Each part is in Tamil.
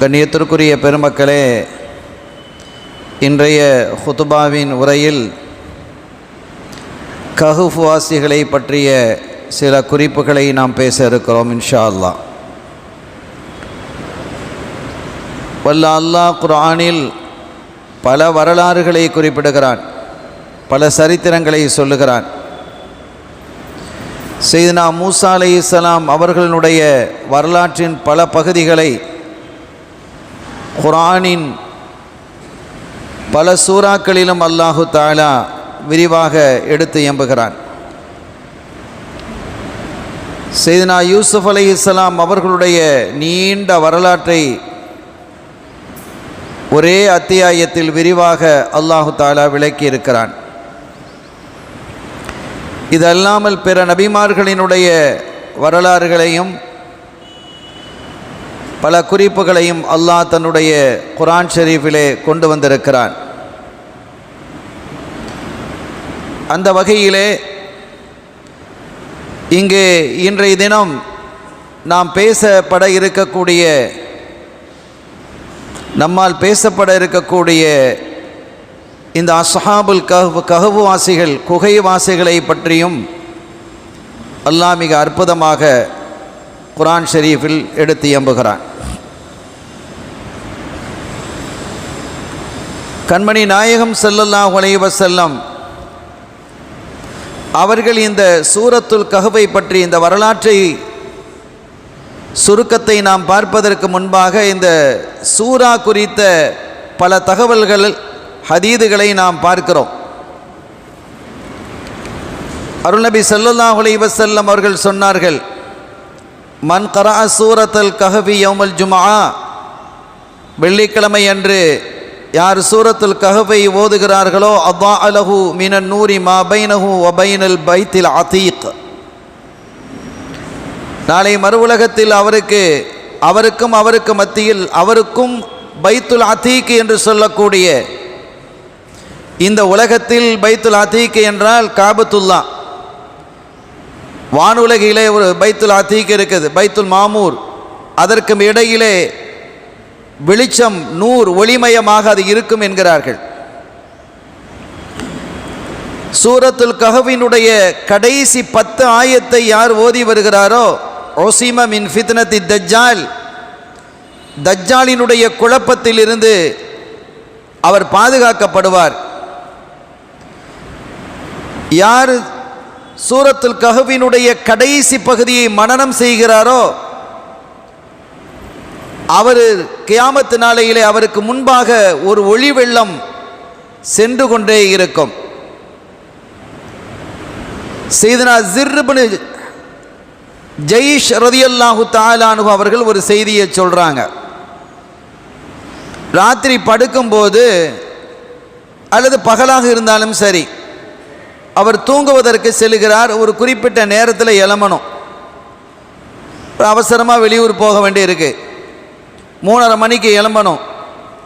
கண்ணியத்திற்குரிய பெருமக்களே, இன்றைய ஹுதுபாவின் உரையில் கஹ்ஃப் வாசிகளை பற்றிய சில குறிப்புகளை நாம் பேச இருக்கிறோம் இன்ஷா அல்லாஹ். வல்ல அல்லாஹ் குர்ஆனில் பல வரலாறுகளை குறிப்பிடுகிறான், பல சரித்திரங்களை சொல்லுகிறான். சையதுனா மூசா அலைஹிஸ்ஸலாம் அவர்களுடைய வரலாற்றின் பல பகுதிகளை குர்ஆனின் பல சூறாக்களிலும் அல்லாஹு தஆலா விரிவாக எடுத்து எம்புகிறான். சையதுனா யூசுப் அலைஹிஸ்ஸலாம் அவர்களுடைய நீண்ட வரலாற்றை ஒரே அத்தியாயத்தில் விரிவாக அல்லாஹு தஆலா விளக்கி இருக்கிறான். இதல்லாமல் பிற நபிமார்களினுடைய வரலாறுகளையும் பல குறிப்புகளையும் அல்லாஹ் தன்னுடைய குர்ஆன் ஷரீஃபிலே கொண்டு வந்திருக்கிறான். அந்த வகையிலே இங்கே இன்றைய தினம் நாம் பேசப்பட இருக்கக்கூடிய, நம்மால் பேசப்பட இருக்கக்கூடிய இந்த அஸ்ஹாபுல் கஹ்ஃப் வாசிகள், குகை வாசிகளை பற்றியும் அல்லாஹ் மிக அற்புதமாக குர்ஆன் ஷரீஃபில் எடுத்து எம்புகிறான். கண்மணி நாயகம் ஸல்லல்லாஹு அலைஹி வஸல்லம் அவர்கள் இந்த சூரத்துல் கஹ்ஃபை பற்றி, இந்த வரலாற்றை சுருக்கத்தை நாம் பார்ப்பதற்கு முன்பாக இந்த சூரா குறித்த பல தகவல்கள், ஹதீதுகளை நாம் பார்க்கிறோம். அருள்நபி ஸல்லல்லாஹு அலைஹி வஸல்லம் அவர்கள் சொன்னார்கள், மன் கரஅ சூரத்துல் கஹ்ஃபி யௌமல் ஜும்ஆ, வெள்ளிக்கிழமை அன்று யார் சூரத்துல் கஹ்ஃபை ஓதுகிறார்களோ அல்லாஹ் லஹு மினன் நூரி மா பைனஹு வ பைனல் பைத்தில் அதீக், நாளை மறு உலகத்தில் அவருக்கும் அவருக்கு மத்தியில், அவருக்கும் பைத்துல் அதீக் என்று சொல்லக்கூடிய இந்த உலகத்தில், பைத்துல் அதீக் என்றால் காபத்துல்லா, வானுலகிலே ஒரு பைத்துல் அதீக் இருக்குது, பைத்துல் மாமூர், அதற்கு இடையிலே வெளிச்சம், நூர், ஒளிமயமாக அது இருக்கும் என்கிறார்கள். சூரத்துல் கஹ்ஃபினுடைய கடைசி 10 ஆயத்தை யார் ஓதி வருகிறாரோ, உஸிம மின் ஃபித்னத்தி தஜ்ஜால், தஜ்ஜாலினுடைய குழப்பத்திலிருந்து அவர் பாதுகாக்கப்படுவார். யார் சூரத்துல் கஹ்ஃபினுடைய கடைசி பகுதியை மனனம் செய்கிறாரோ அவர் கியாமத் நாளையிலே அவருக்கு முன்பாக ஒரு ஒளி வெள்ளம் சென்று கொண்டே இருக்கும். சையதுனா ஸிர் இப்னு ஜைஷ் ரலியல்லாஹு தஆலா அன்ஹு அவர்கள் ஒரு செய்தியை சொல்றாங்க. ராத்திரி படுக்கும்போது அல்லது பகலாக இருந்தாலும் சரி, அவர் தூங்குவதற்கு செல்கிறார். ஒரு குறிப்பிட்ட நேரத்தில் எழமணும். அவசரமாக வெளியூர் போக வேண்டியிருக்கு, 3:30 மணிக்கு எழும்பணும்,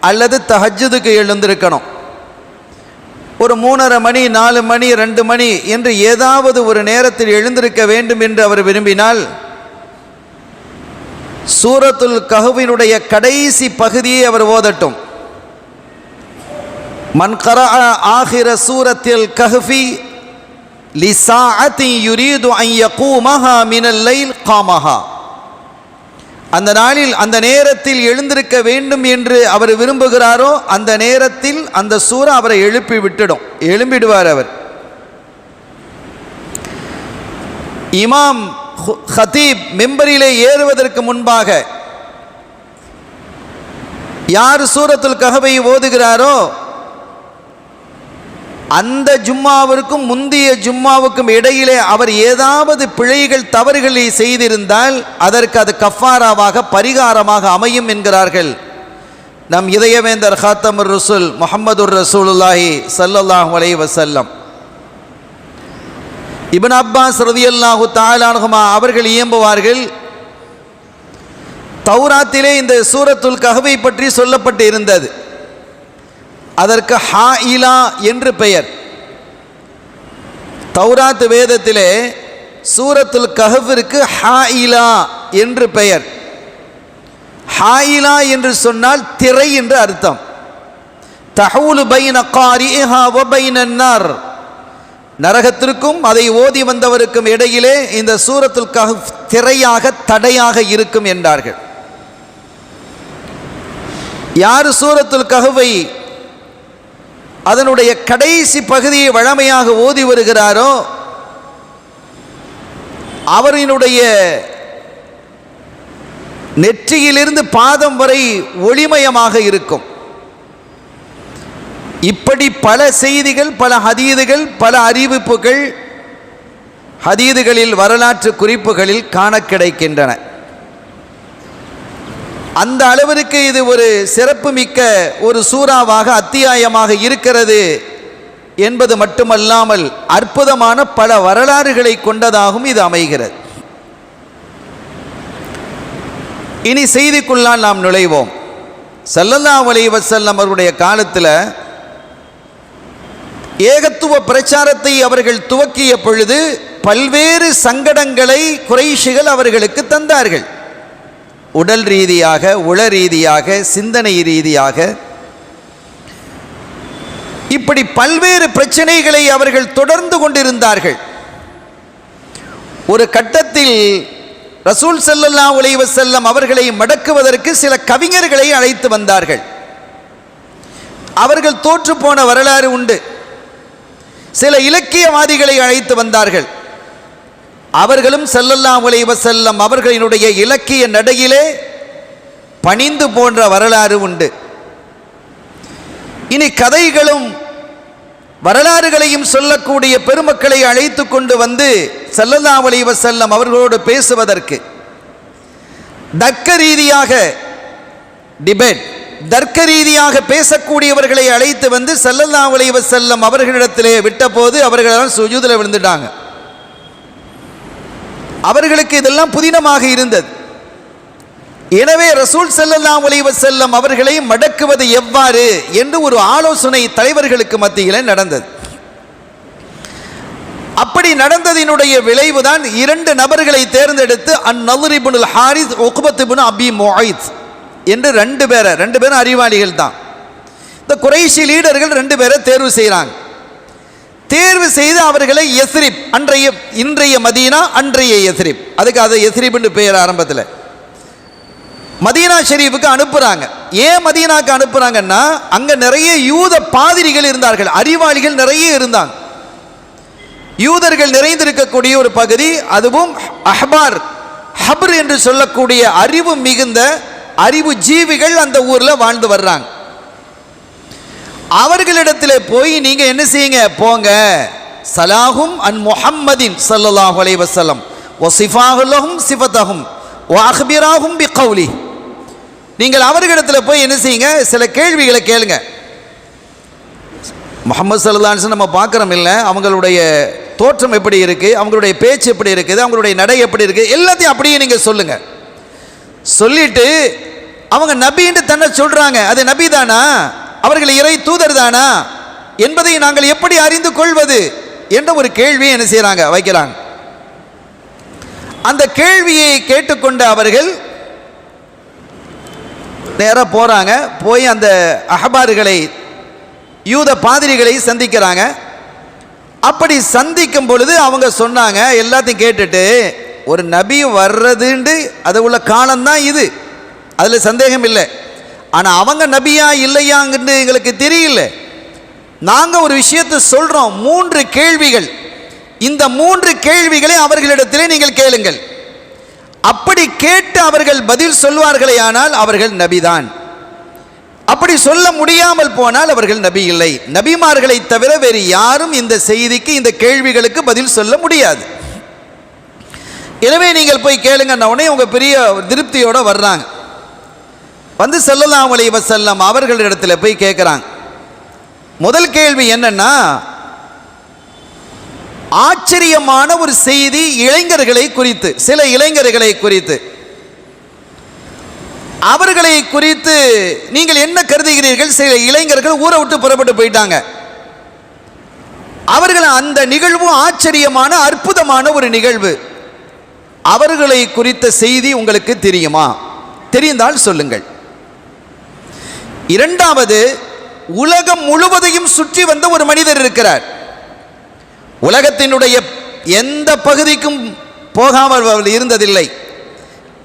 அல்லது தஹஜ்ஜுதுக்கு எழுந்திருக்கணும். ஒரு 3:30 மணி, 4 மணி, 2 மணி என்று ஏதாவது ஒரு நேரத்தில் எழுந்திருக்க வேண்டும் என்று அவர் விரும்பினால் சூரத்துல் கஹ்ஃபினுடைய கடைசி பகுதியை அவர் ஓதட்டும். மன் கரஅ ஆகிர சூரத்தில் கஹ்ஃபி லிசாஅத்தி யுரீது அன் யகூமஹா மினல் லைல் காமஹா, அந்த நாளில், அந்த நேரத்தில் எழுந்திருக்க வேண்டும் என்று அவர் விரும்புகிறாரோ அந்த நேரத்தில் அந்த சூரா அவரை எழுப்பி விட்டுடும், எழும்பிடுவார் அவர். இமாம் ஹதீப் மெம்பரிலே ஏறுவதற்கு முன்பாக யார் சூரத்துல் கஹ்ஃபை ஓதுகிறாரோ அந்த ஜும்மாவிற்கும் முந்தைய ஜும்மாவுக்கும் இடையிலே அவர் ஏதாவது பிழைகள், தவறுகளை செய்திருந்தால் அதற்கு அது கஃபாராவாக, பரிகாரமாக அமையும் என்கிறார்கள் நம் இதயவேந்தர் காத்தமுர் ரசூல் முஹம்மதுர் ரசூலுல்லாஹி ஸல்லல்லாஹு அலைஹி வஸல்லம். இப்னு அப்பாஸ் ரலியல்லாஹு தஆலா அன்ஹுமா அவர்கள் இயம்புவார்கள், தௌராத்திலே இந்த சூரத்துல் கஹ்ஃபை பற்றி சொல்லப்பட்டு இருந்தது. அதற்கு ஹாயிலா என்று பெயர். தௌராத் வேதத்திலே சூரத்துல் கஹ்ஃபிற்கு ஹாயிலா என்று பெயர். ஹாயிலா என்று சொன்னால் திரை என்று அர்த்தம். தஹூலு பைன காரிஹா வ பைனன் நார், நரகத்திற்கும் அதை ஓதி வந்தவருக்கும் இடையிலே இந்த சூரத்துல் கஹ்ஃப் திரையாக தடையாக இருக்கும் என்றார்கள். யார் சூரத்துல் கஹ்ஃபை அதனுடைய கடைசி பகுதியை வழமையாக ஓதி வருகிறாரோ அவரினுடைய நெற்றியிலிருந்து பாதம் வரை ஒளிமயமாக இருக்கும். இப்படி பல செய்திகள், பல ஹதீதுகள், பல அறிவிப்புகள் ஹதீதுகளில் வரலாற்று குறிப்புகளில் காண கிடைக்கின்றன. அந்த அளவிற்கு இது ஒரு சிறப்புமிக்க ஒரு சூறாவாக அத்தியாயமாக இருக்கிறது என்பது மட்டுமல்லாமல் அற்புதமான பல வரலாறுகளை கொண்டதாகவும் இது அமைகிறது. இனி செய்திக்குள்ளால் நாம் நுழைவோம். ஸல்லல்லாஹு அலைஹி வஸல்லம் அவருடைய காலத்தில் ஏகத்துவ பிரச்சாரத்தை அவர்கள் துவக்கிய பொழுது பல்வேறு சங்கடங்களை குறைஷிகள் அவர்களுக்கு தந்தார்கள். உடல் ரீதியாக, உள ரீதியாக, சிந்தனை ரீதியாக, இப்படி பல்வேறு பிரச்சனைகளை அவர்கள் தொடர்ந்து கொண்டிருந்தார்கள். ஒரு கட்டத்தில் ரசூல் ஸல்லல்லாஹு அலைஹி வஸல்லம் அவர்களை மடக்குவதற்கு சில கவிஞர்களை அழைத்து வந்தார்கள். அவர்கள் தோற்று போன வரலாறு உண்டு. சில இலக்கியவாதிகளை அழைத்து வந்தார்கள். அவர்களும் ஸல்லல்லாஹு அலைஹி வஸல்லம் அவர்களினுடைய இலக்கிய நடையிலே பணிந்து போன்ற வரலாறு உண்டு. இனி கதைகளும் வரலாறுகளையும் சொல்லக்கூடிய பெருமக்களை அழைத்து கொண்டு வந்து ஸல்லல்லாஹு அலைஹி வஸல்லம் அவர்களோடு பேசுவதற்கு தர்க்க ரீதியாக டிபேட், தர்க்க ரீதியாக பேசக்கூடியவர்களை அழைத்து வந்து ஸல்லல்லாஹு அலைஹி வஸல்லம் அவர்களிடத்திலே விட்டபோது அவர்களெல்லாம் சுஜூதில் விழுந்துட்டாங்க. அவர்களுக்கு இதெல்லாம் புதினமாக இருந்தது. எனவே ரசூல் ஸல்லல்லாஹு அலைஹி வஸல்லம் அவர்களை மடக்குவது எவ்வாறு என்று ஒரு ஆலோசனை தலைவர்களுக்கு மத்தியில் நடந்தது. அப்படி நடந்ததினுடைய விளைவுதான் 2 நபர்களை தேர்ந்தெடுத்து அன்-நத்ர் இப்னுல் ஹாரிஸ், உக்பத் இப்னு அபி முஐத் என்று 2 பேரும் அறிவாளிகள் தான். இந்த குறைஷி லீடர்கள் 2 பேரை தேர்வு செய்கிறாங்க. தேர்வு செய்து அவர்களை யஸ்ரிப், இன்றைய மதீனா, அன்றைய யஸ்ரிப், அதுக்கு அது யஸ்ரிப்னு பெயர் ஆரம்பத்தில், மதீனா ஷெரீஃபுக்கு அனுப்புகிறாங்க. ஏன் மதீனாக்கு அனுப்புகிறாங்கன்னா அங்கே நிறைய யூத பாதிரிகள் இருந்தார்கள், அறிவாளிகள் நிறைய இருந்தாங்க. யூதர்கள் நிறைந்திருக்கக்கூடிய ஒரு பகுதி, அதுவும் அஹ்பார், ஹப்ர் என்று சொல்லக்கூடிய அறிவு மிகுந்த அறிவு ஜீவிகள் அந்த ஊரில் வாழ்ந்து வர்றாங்க. அவர்களிடத்தில் போய் நீங்கள் என்ன செய்யுங்க, போங்க, சலாஹும் அன் முஹம்மதின் ஸல்லல்லாஹு அலைஹி வஸல்லம் வசிஃபாஹுலஹும் சிஃபதஹும் வஅக்பிராஹும் பிகௌலி, நீங்கள் அவர்களிடத்தில் போய் என்ன செய்யுங்க, சில கேள்விகளை கேளுங்க. முஹம்மது ஸல்லல்லாஹு அலைஹி வஸல்லம் நம்ம பார்க்குறோம் இல்லை, அவங்களுடைய தோற்றம் எப்படி இருக்குது, அவங்களுடைய பேச்சு எப்படி இருக்குது, அவங்களுடைய நடை எப்படி இருக்குது, எல்லாத்தையும் அப்படியே நீங்கள் சொல்லுங்கள். சொல்லிட்டு அவங்க நபின்னு தன்னை சொல்கிறாங்க, அது நபி தானா, அவர்கள் இறை தூதர் தானா என்பதை நாங்கள் எப்படி அறிந்து கொள்வது என்ற ஒரு கேள்வியை என்ன செய்கிறாங்க, வைக்கிறாங்க. அந்த கேள்வியை கேட்டுக்கொண்ட அவர்கள் நேராக போகிறாங்க. போய் அந்த அஹ்பார்களை, யூத பாதிரிகளை சந்திக்கிறாங்க. அப்படி சந்திக்கும் பொழுது அவங்க சொன்னாங்க, எல்லாத்தையும் கேட்டுட்டு, ஒரு நபி வர்றதுண்டு அது உள்ள காலம்தான் இது, அதில் சந்தேகம் இல்லை. ஆனால் அவங்க நபியா இல்லையாங்கன்னு எங்களுக்கு தெரியல. நாங்கள் ஒரு விஷயத்தை சொல்கிறோம், 3 கேள்விகள், இந்த 3 கேள்விகளை அவர்களிடத்திலே நீங்கள் கேளுங்கள். அப்படி கேட்டு அவர்கள் பதில் சொல்வார்களே ஆனால் அவர்கள் நபிதான். அப்படி சொல்ல முடியாமல் போனால் அவர்கள் நபி இல்லை. நபிமார்களை தவிர வேறு யாரும் இந்த செய்திக்கு, இந்த கேள்விகளுக்கு பதில் சொல்ல முடியாது. எனவே நீங்கள் போய் கேளுங்கன்ன உடனே உங்க பெரிய திருப்தியோட வர்றாங்க. வந்து ஸல்லல்லாஹு அலைஹி வஸல்லம் அவர்களிடத்தில் போய் கேட்குறாங்க. முதல் கேள்வி என்னன்னா, ஆச்சரியமான ஒரு செய்தி இளைஞர்களை குறித்து, சில இளைஞர்களை குறித்து, அவர்களை குறித்து நீங்கள் என்ன கருதுகிறீர்கள்? சில இளைஞர்கள் ஊரை விட்டு புறப்பட்டு போயிட்டாங்க. அவர்கள், அந்த நிகழ்வு ஆச்சரியமான அற்புதமான ஒரு நிகழ்வு. அவர்களை குறித்த செய்தி உங்களுக்கு தெரியுமா? தெரிந்தால் சொல்லுங்கள். இரண்டாவது, உலகம் முழுவதையும் சுற்றி வந்த ஒரு மனிதர் இருக்கிறார். உலகத்தினுடைய எந்த பகுதிக்கும் போகாமல் அவர் இருந்ததில்லை.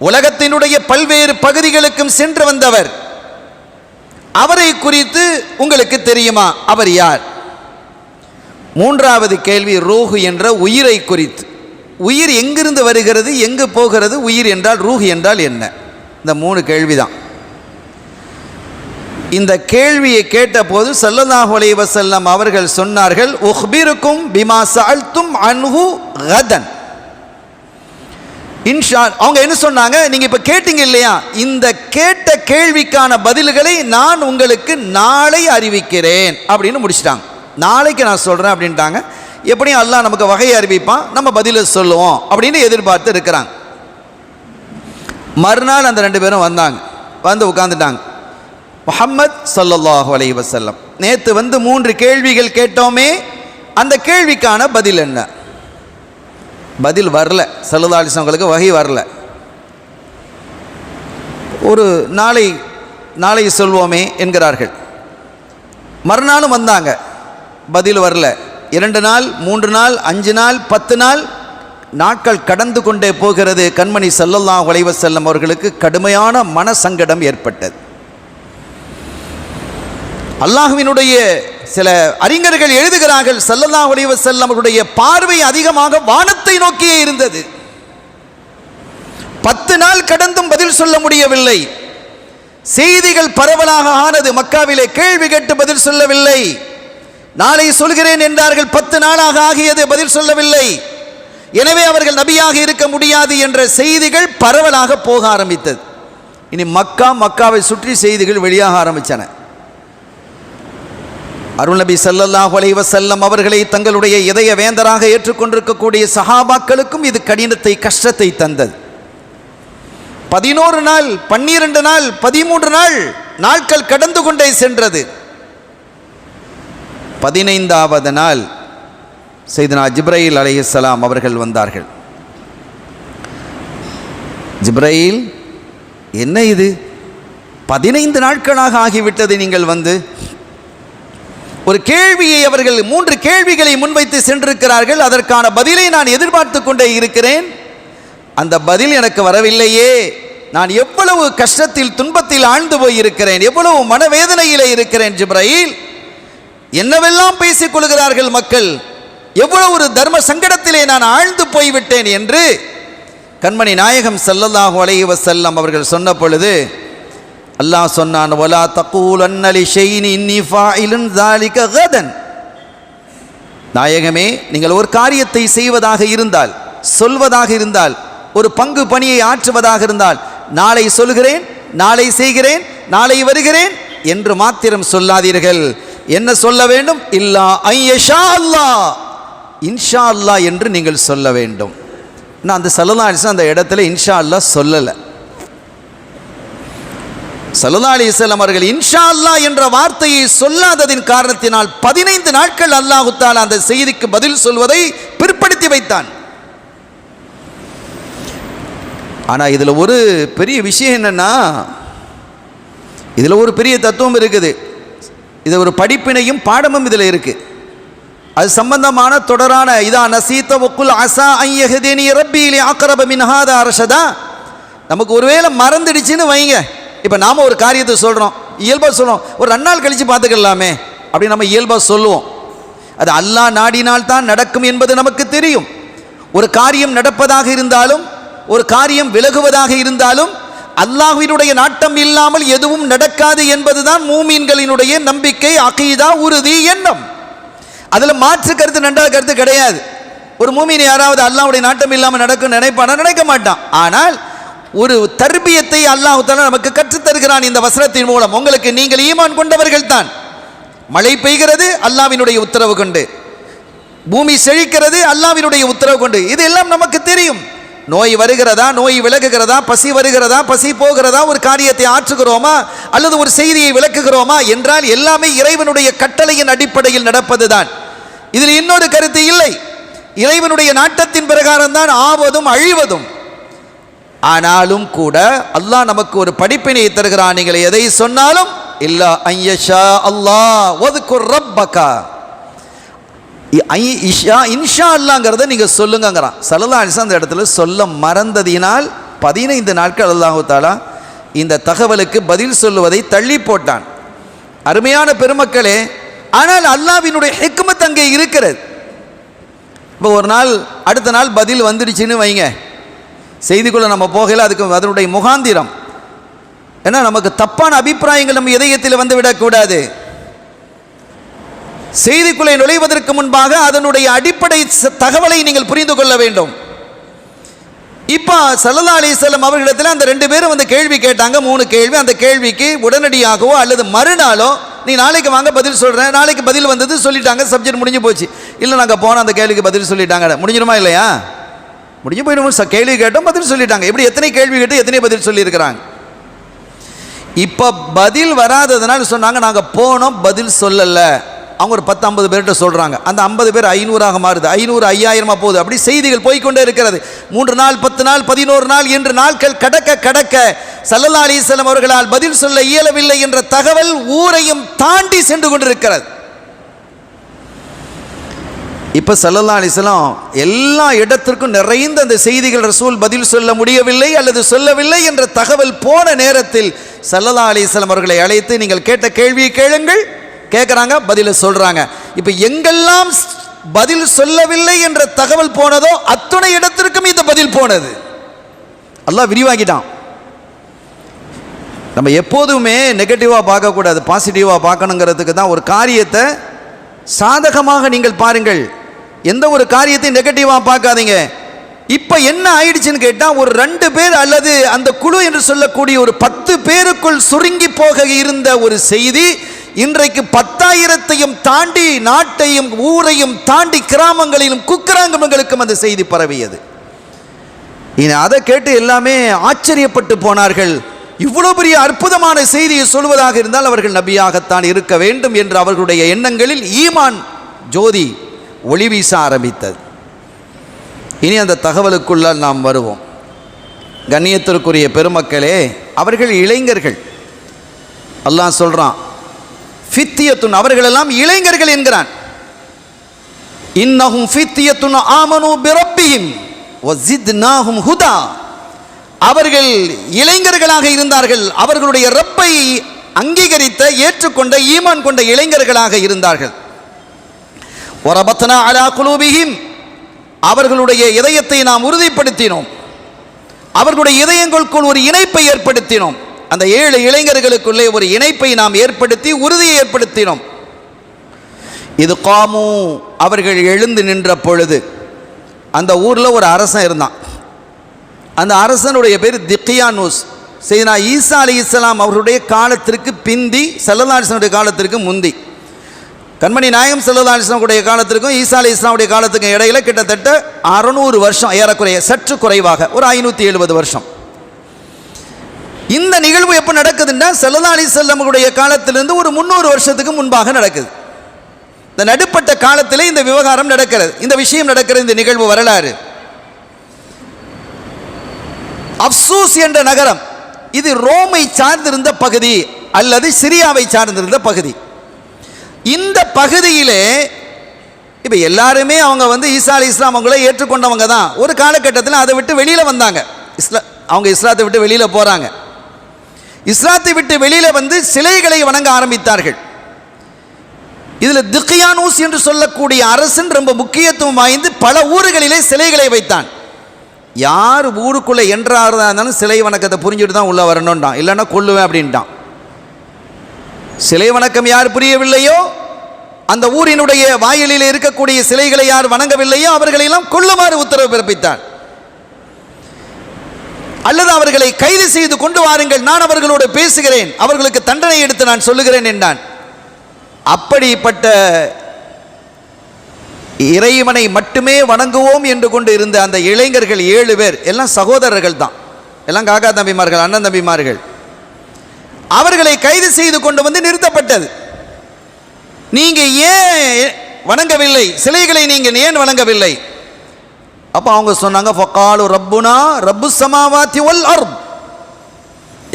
உலகத்தினுடைய பல்வேறு பகுதிகளுக்கும் சென்று வந்தவர். அவரை குறித்து உங்களுக்கு தெரியுமா? அவர் யார்? மூன்றாவது கேள்வி, ரூஹ் என்ற உயிரை குறித்து. உயிர் எங்கிருந்து வருகிறது, எங்கு போகிறது? உயிர் என்றால் ரூஹ் என்றால் என்ன? இந்த 3 கேள்விதான். இந்த கேள்வியை கேட்டபோது ஸல்லல்லாஹு அலைஹி வஸல்லம் அவர்கள் சொன்னார்கள், உக்பிருக்கும் பிமா சஅல்தும் அன்ஹு கதன். இன்ஷா. அவங்க என்ன சொன்னாங்க? நீங்க இப்ப கேட்டீங்க இல்லையா, இந்த கேட்ட கேள்விக்கான பதில்களை நான் உங்களுக்கு நாளை அறிவிக்கிறேன் அப்படின்னு முடிச்சிட்டாங்க. நாளைக்கு நான் சொல்றேன் அப்படின்ட்டாங்க. எப்படியும் அல்லாஹ் நமக்கு வகையை அறிவிப்பான், நம்ம பதில சொல்லுவோம் அப்படின்னு எதிர்பார்த்து இருக்கிறாங்க. மறுநாள் அந்த 2 பேரும் வந்தாங்க. வந்து உட்கார்ந்துட்டாங்க. முஹம்மத் ஸல்லல்லாஹு அலைஹி வஸல்லம், நேற்று வந்து 3 கேள்விகள் கேட்டோமே, அந்த கேள்விக்கான பதில் என்ன? பதில் வரல. ஸல்லல்லாஹு அலைஹி வஸல்லம் வகை வரல. ஒரு நாளை சொல்வோமே என்கிறார்கள். மறுநாளும் வந்தாங்க, பதில் வரல. 2 நாள், 3 நாள், 5 நாள், 10 நாள், நாட்கள் கடந்து கொண்டே போகிறது. கண்மணி ஸல்லல்லாஹு அலைஹி வஸல்லம் அவர்களுக்கு கடுமையான மனசங்கடம் ஏற்பட்டது. அல்லாஹ்வினுடைய சில அறிஞர்கள் எழுதுகிறார்கள், ஸல்லல்லாஹு அலைஹி வஸல்லம் அவருடைய பார்வை அதிகமாக வானத்தை நோக்கியே இருந்தது. 10 நாள் கடந்தும் பதில் சொல்ல முடியவில்லை. செய்திகள் பரவலாக ஆனது. மக்காவிலே கேள்வி கேட்டு பதில் சொல்லவில்லை. நாளை சொல்கிறேன் என்றார்கள், 10 நாளாக ஆகியது, பதில் சொல்லவில்லை. எனவே அவர்கள் நபியாக இருக்க முடியாது என்ற செய்திகள் பரவலாக போக ஆரம்பித்தது. இனி மக்காவை சுற்றி செய்திகள் வெளியாக ஆரம்பித்தன. அருள் நபி ஸல்லல்லாஹு அலைஹி வஸல்லம் அவர்களை தங்களுடைய இதய வேந்தராக ஏற்றுக்கொண்டிருக்கக்கூடிய சஹாபாக்களுக்கும் இது கடினத்தை, கஷ்டத்தை தந்தது. 11 நாள், 12 நாள், 13 நாள், நாட்கள் கடந்து கொண்டே சென்றது. 15வது நாள் சையதுனா ஜிப்ரீல் அலைஹிஸ்ஸலாம் அவர்கள் வந்தார்கள். ஜிப்ரீல், என்ன இது, 15 நாட்களாக ஆகிவிட்டது நீங்கள் வந்து. ஒரு கேள்வியை அவர்கள் 3 கேள்விகளை முன்வைத்து சென்றிருக்கிறார்கள். அதற்கான பதிலை நான் எதிர்பார்த்து கொண்டே இருக்கிறேன். அந்த பதில் எனக்கு வரவில்லையே. நான் எவ்வளவு கஷ்டத்தில், துன்பத்தில் ஆழ்ந்து போயிருக்கிறேன், எவ்வளவு மனவேதனையிலே இருக்கிறேன். ஜிப்ரீல், என்னவெல்லாம் பேசிக் கொள்கிறார்கள் மக்கள், எவ்வளவு ஒரு தர்ம சங்கடத்திலே நான் ஆழ்ந்து போய்விட்டேன் என்று கண்மணி நாயகம் ஸல்லல்லாஹு அலைஹி வஸல்லம் அவர்கள் சொன்ன பொழுது அல்லாஹ் சொன்னான், வலா தகூலன்ன லிஷைஇன் இன்னி ஃபாயிலுன் ஸாலிக கதன். நாயகமே, நீங்கள் ஒரு காரியத்தை செய்வதாக இருந்தால், சொல்வதாக இருந்தால், ஒரு பங்கு பணியை ஆற்றுவதாக இருந்தால், நாளை சொல்கிறேன், நாளை செய்கிறேன், நாளை வருகிறேன் என்று மாத்திரம் சொல்லாதீர்கள். என்ன சொல்ல வேண்டும்? இல்லா ஐயஷா அல்லாஹ், இன்ஷா அல்லாஹ் என்று நீங்கள் சொல்ல வேண்டும். நான் அந்த ஸல்லல்லாஹு அலைஹி வஸல்லம் அந்த இடத்துல இன்ஷா அல்லாஹ் சொல்லலை. ஸல்லல்லாஹு அலைஹி வஸல்லம் அவர்கள் இன்ஷா அல்லாஹ் என்ற வார்த்தையை சொல்லாததின் காரணத்தினால் 15 நாட்கள் அல்லாஹ் தஆலா அந்த செய்திக்கு பதில் சொல்வதை பிற்படுத்தி வைத்தான். ஆனால் இதில் ஒரு பெரிய விஷயம் என்னன்னா, இதில் ஒரு பெரிய தத்துவம் இருக்குது. இது ஒரு படிப்பினையும் பாடமும் இதில் இருக்கு. அது சம்பந்தமான தொடரான இதா நசீத வக்குல் அஸா அன் யஹ்தினி ரப்பி லி அக்ரப மின் ஹாதா ரஷதா. நமக்கு ஒருவேளை மறந்துடுச்சுன்னு வைங்க, இப்போ நாம் ஒரு காரியத்தை சொல்கிறோம், இயல்பாக சொல்லுவோம், ஒரு 2 நாள் கழித்து பார்த்துக்கலாமே அப்படின்னு நம்ம இயல்பாக சொல்லுவோம். அது அல்லாஹ் நாடினால் தான் நடக்கும் என்பது நமக்கு தெரியும். ஒரு காரியம் நடப்பதாக இருந்தாலும், ஒரு காரியம் விலகுவதாக இருந்தாலும், அல்லாஹ்வினுடைய நாட்டம் இல்லாமல் எதுவும் நடக்காது என்பதுதான் மூமீன்களினுடைய நம்பிக்கை, அகீதா, உறுதி, எண்ணம். அதில் மாற்று கருத்து, 2வது கருத்து கிடையாது. ஒரு மூமீன் யாராவது அல்லாஹ்வுடைய நாட்டம் இல்லாமல் நடக்கும் நினைப்பானா? நினைக்க மாட்டான். ஆனால் ஒரு தர்பியத்தை அல்லாஹ் தஆலா நமக்கு கற்றுத் தருகிறான் இந்த வசனத்தின் மூலம். உங்களுக்கு, நீங்கள் ஈமான் கொண்டவர்கள் தான். மழை பெய்கிறது அல்லாஹ்வினுடைய உத்தரவு கொண்டு, பூமி செழிக்கிறது அல்லாஹ்வினுடைய உத்தரவு கொண்டு. இது எல்லாம் நமக்கு தெரியும். நோய் வருகிறதா, நோய் விலகுகிறதா, பசி வருகிறதா, பசி போகிறதா, ஒரு காரியத்தை ஆற்றுகிறோமா அல்லது ஒரு செய்தியை விளக்குகிறோமா என்றால் எல்லாமே இறைவனுடைய கட்டளையின் அடிப்படையில் நடப்பதுதான். இதில் இன்னொரு கருத்து இல்லை. இறைவனுடைய நாட்டத்தின் பிரகாரம் தான் ஆவதும் அழிவதும். ஆனாலும் கூட அல்லாஹ் நமக்கு ஒரு படிப்பினை தருகிறான். நீங்கள் எதை சொன்னாலும் இல்லா ஐயஷா அல்லாஹ் வதுகுர் ரப்பக, இன்ஷா அல்லாங்கிறத நீங்கள் சொல்லுங்கிறான். ஸல்லல்லாஹு அலைஹி வஸல்லம் அந்த இடத்துல சொல்ல மறந்ததினால் 15 நாட்கள் அல்லாஹு தஆலா இந்த தகவலுக்கு பதில் சொல்லுவதை தள்ளி போட்டான். அருமையான பெருமக்களே, ஆனால் அல்லாஹ்வினுடைய ஹிக்மத் அங்கே இருக்கிறது. இப்போ ஒரு நாள் அடுத்த நாள் பதில் வந்துடுச்சுன்னு வைங்க, செய்திக்குள்ளே நம்ம போகல, அதுக்கு அதனுடைய முகாந்திரம் ஏன்னா நமக்கு தப்பான அபிப்பிராயங்கள் நம்ம இதயத்தில் வந்து விடக்கூடாது. செய்திக்குள்ளே நுழைவதற்கு முன்பாக அதனுடைய அடிப்படை தகவலை நீங்கள் புரிந்து கொள்ள வேண்டும். இப்போ ஸல்லல்லாஹு அலைஹி வஸல்லம் அவர்களிடத்தில் அந்த 2 பேரும் வந்து கேள்வி கேட்டாங்க, 3 கேள்வி. அந்த கேள்விக்கு உடனடியாகவோ அல்லது மறுநாளோ நீ நாளைக்கு வாங்க பதில் சொல்கிறேன், நாளைக்கு பதில் வந்தது சொல்லிட்டாங்க, சப்ஜெக்ட் முடிஞ்சு போச்சு. இல்லை நாங்கள் போனால் அந்த கேள்விக்கு பதில் சொல்லிட்டாங்க, முடிஞ்சிடுமா இல்லையா? முடிஞ்சு போயிடும். கேள்வி கேட்டோம், பதில் சொல்லிட்டாங்க. இப்படி எத்தனை கேள்வி கேட்டு எத்தனை பதில் சொல்லியிருக்கிறாங்க. இப்போ பதில் வராததுனால சொன்னாங்க நாங்கள் போனோம், பதில் சொல்லலை. அவங்க ஒரு 10-50 பேர்கிட்ட சொல்கிறாங்க. அந்த 50 பேர் 500ஆக மாறுது, 500 5000 போகுது. அப்படி செய்திகள் போய்கொண்டே இருக்கிறது. 3 நாள் 10 நாள் 11 நாள் என்று நாட்கள் கடக்க கடக்க ஸல்லல்லாஹு அலைஹி வஸல்லம் அவர்களால் பதில் சொல்ல இயலவில்லை என்ற தகவல் ஊரையும் தாண்டி சென்று கொண்டிருக்கிறது. இப்போ ஸல்லல்லாஹு அலைஹி வஸல்லம் எல்லா இடத்திற்கும் நிறைந்த அந்த செய்திகள் ரசூல் பதில் சொல்ல முடியவில்லை அல்லது சொல்லவில்லை என்ற தகவல் போன நேரத்தில் ஸல்லல்லாஹு அலைஹி வஸல்லம் அவர்களை அழைத்து நீங்கள் கேட்ட கேள்வியை கேளுங்கள், கேட்குறாங்க, பதிலை சொல்கிறாங்க. இப்போ எங்கெல்லாம் பதில் சொல்லவில்லை என்ற தகவல் போனதோ அத்துணை இடத்திற்கும் இந்த பதில் போனது. அல்லாஹ் விரிவாக்கிட்டான். நம்ம எப்போதுமே நெகட்டிவாக பார்க்கக்கூடாது, பாசிட்டிவாக பார்க்கணுங்கிறதுக்கு தான். ஒரு காரியத்தை சாதகமாக நீங்கள் பாருங்கள், எந்த ஒரு காரியத்தையும் நெகட்டிவாக பார்க்காதீங்க. இப்போ என்ன ஆயிடுச்சுன்னு கேட்டால், ஒரு 2 பேர் அல்லது அந்த குழு என்று சொல்லக்கூடிய ஒரு 10 பேருக்குள் சுருங்கி போக இருந்த ஒரு செய்தி இன்றைக்கு 10,000ஐயும் தாண்டி நாட்டையும் ஊரையும் தாண்டி கிராமங்களிலும் குக்கிராமங்களுக்கும் அந்த செய்தி பரவியது. அதை கேட்டு எல்லாமே ஆச்சரியப்பட்டு போனார்கள். இவ்வளவு பெரிய அற்புதமான செய்தியை சொல்வதாக இருந்தால் அவர்கள் நபியாகத்தான் இருக்க வேண்டும் என்று அவர்களுடைய எண்ணங்களில் ஈமான் ஜோதி ஒளி வீச ஆரம்பித்தது. இனி அந்த தகவலுக்குள்ளால் நாம் வருவோம். கண்ணியத்திற்குரிய பெருமக்களே, அவர்கள் இளைஞர்கள். அல்லாஹ் சொல்றான் ஃபித்தியத்துன், அவர்களெல்லாம் இளைஞர்கள் என்கிறான். இன்னஹும் ஃபித்தியத்துன் ஆமனு பிரப்பிஹிம் வஸித்னாஹும் ஹுதா. அவர்கள் இளைஞர்களாக இருந்தார்கள், அவர்களுடைய ரப்பை அங்கீகரித்த ஏற்றுக்கொண்ட ஈமான் கொண்ட இளைஞர்களாக இருந்தார்கள். வரபத்னா அலா குலூபிஹிம், அவர்களுடைய இதயத்தை நாம் உறுதிப்படுத்தினோம், அவர்களுடைய இதயங்களுக்குள் ஒரு இணைப்பை ஏற்படுத்தினோம். அந்த 7 இளைஞர்களுக்குள்ளே ஒரு இணைப்பை நாம் ஏற்படுத்தி உறுதியை ஏற்படுத்தினோம். இது காமு, அவர்கள் எழுந்து நின்ற பொழுது அந்த ஊரில் ஒரு அரசன் இருந்தான். அந்த அரசனுடைய பேர் திக்யானூஸ். சையதுனா ஈசா அலைஹிஸ்ஸலாம் அவர்களுடைய காலத்திற்கு பிந்தி, ஸல்லல்லாஹு அலைஹி வஸல்லம் காலத்திற்கு முந்தி. கண்மணி நாயகம் ஸல்லல்லாஹு அலைஹி வஸல்லம் காலத்திற்கும் ஈசா அலைஹிஸ்ஸலாமுடைய காலத்துக்கும் இடையில கிட்டத்தட்ட 600 வருஷம், ஏறக்குறைய சற்று குறைவாக ஒரு 570 வருஷம். இந்த நிகழ்வு எப்போ நடக்குதுன்னா ஸல்லல்லாஹு அலைஹி வஸல்லமுடைய காலத்திலிருந்து ஒரு 300 வருஷத்துக்கு முன்பாக நடக்குது. இந்த நடுப்பட்ட காலத்திலே இந்த விவகாரம் நடக்கிறது, இந்த விஷயம் நடக்கிறது. இந்த நிகழ்வு வரலாறு அப்சூஸ் என்ற நகரம், இது ரோமை சார்ந்திருந்த பகுதி அல்லது சிரியாவை சார்ந்திருந்த பகுதி. இந்த பகுதியிலே இப்போ எல்லாருமே அவங்க ஈசா அலைஹிஸ்ஸலாம் அவங்கள ஏற்றுக்கொண்டவங்க தான். ஒரு காலகட்டத்தில் அதை விட்டு வெளியில் வந்தாங்க. அவங்க இஸ்லாத்தை விட்டு வெளியில் போகிறாங்க. இஸ்லாத்தை விட்டு வெளியில் சிலைகளை வணங்க ஆரம்பித்தார்கள். இதில் திக்யானூஸ் என்று சொல்லக்கூடிய அரசன் ரொம்ப முக்கியத்துவம் வாய்ந்து பல ஊர்களிலே சிலைகளை வைத்தான். யார் ஊருக்குள்ளே என்றாரா இருந்தாலும் சிலை வணக்கத்தை புரிஞ்சுட்டு தான் உள்ளே வரணும்டான், இல்லைன்னா கொல்லுவேன் அப்படின்ட்டான். சிலை வணக்கம் யார் புரியவில்லையோ, அந்த ஊரினுடைய வாயிலில் இருக்கக்கூடிய சிலைகளை யார் வணங்கவில்லையோ அவர்களெல்லாம் கொல்லுமாறு உத்தரவு பிறப்பித்தான். அல்லது அவர்களை கைது செய்து கொண்டு வாருங்கள், நான் அவர்களோடு பேசுகிறேன், அவர்களுக்கு தண்டனை எடுத்து நான் சொல்லுகிறேன் என்றான். அப்படிப்பட்ட இறைவனை மட்டுமே வணங்குவோம் என்று கொண்டு இருந்த அந்த இளைஞர்கள் 7 பேர், எல்லாம் சகோதரர்கள் தான், எல்லாம் காக்கா தம்பிமார்கள், அண்ணன் தம்பிமார்கள். அவர்களை கைது செய்து கொண்டு நிறுத்தப்பட்டது. நீங்க ஏன் வணங்கவில்லை, சிலைகளை நீங்கள் ஏன் வணங்கவில்லை? அப்போ அவங்க சொன்னாங்க, ஃபகாலு ரப்புனா ரப்பு ஸமாவாத்தி வல் அர்த்,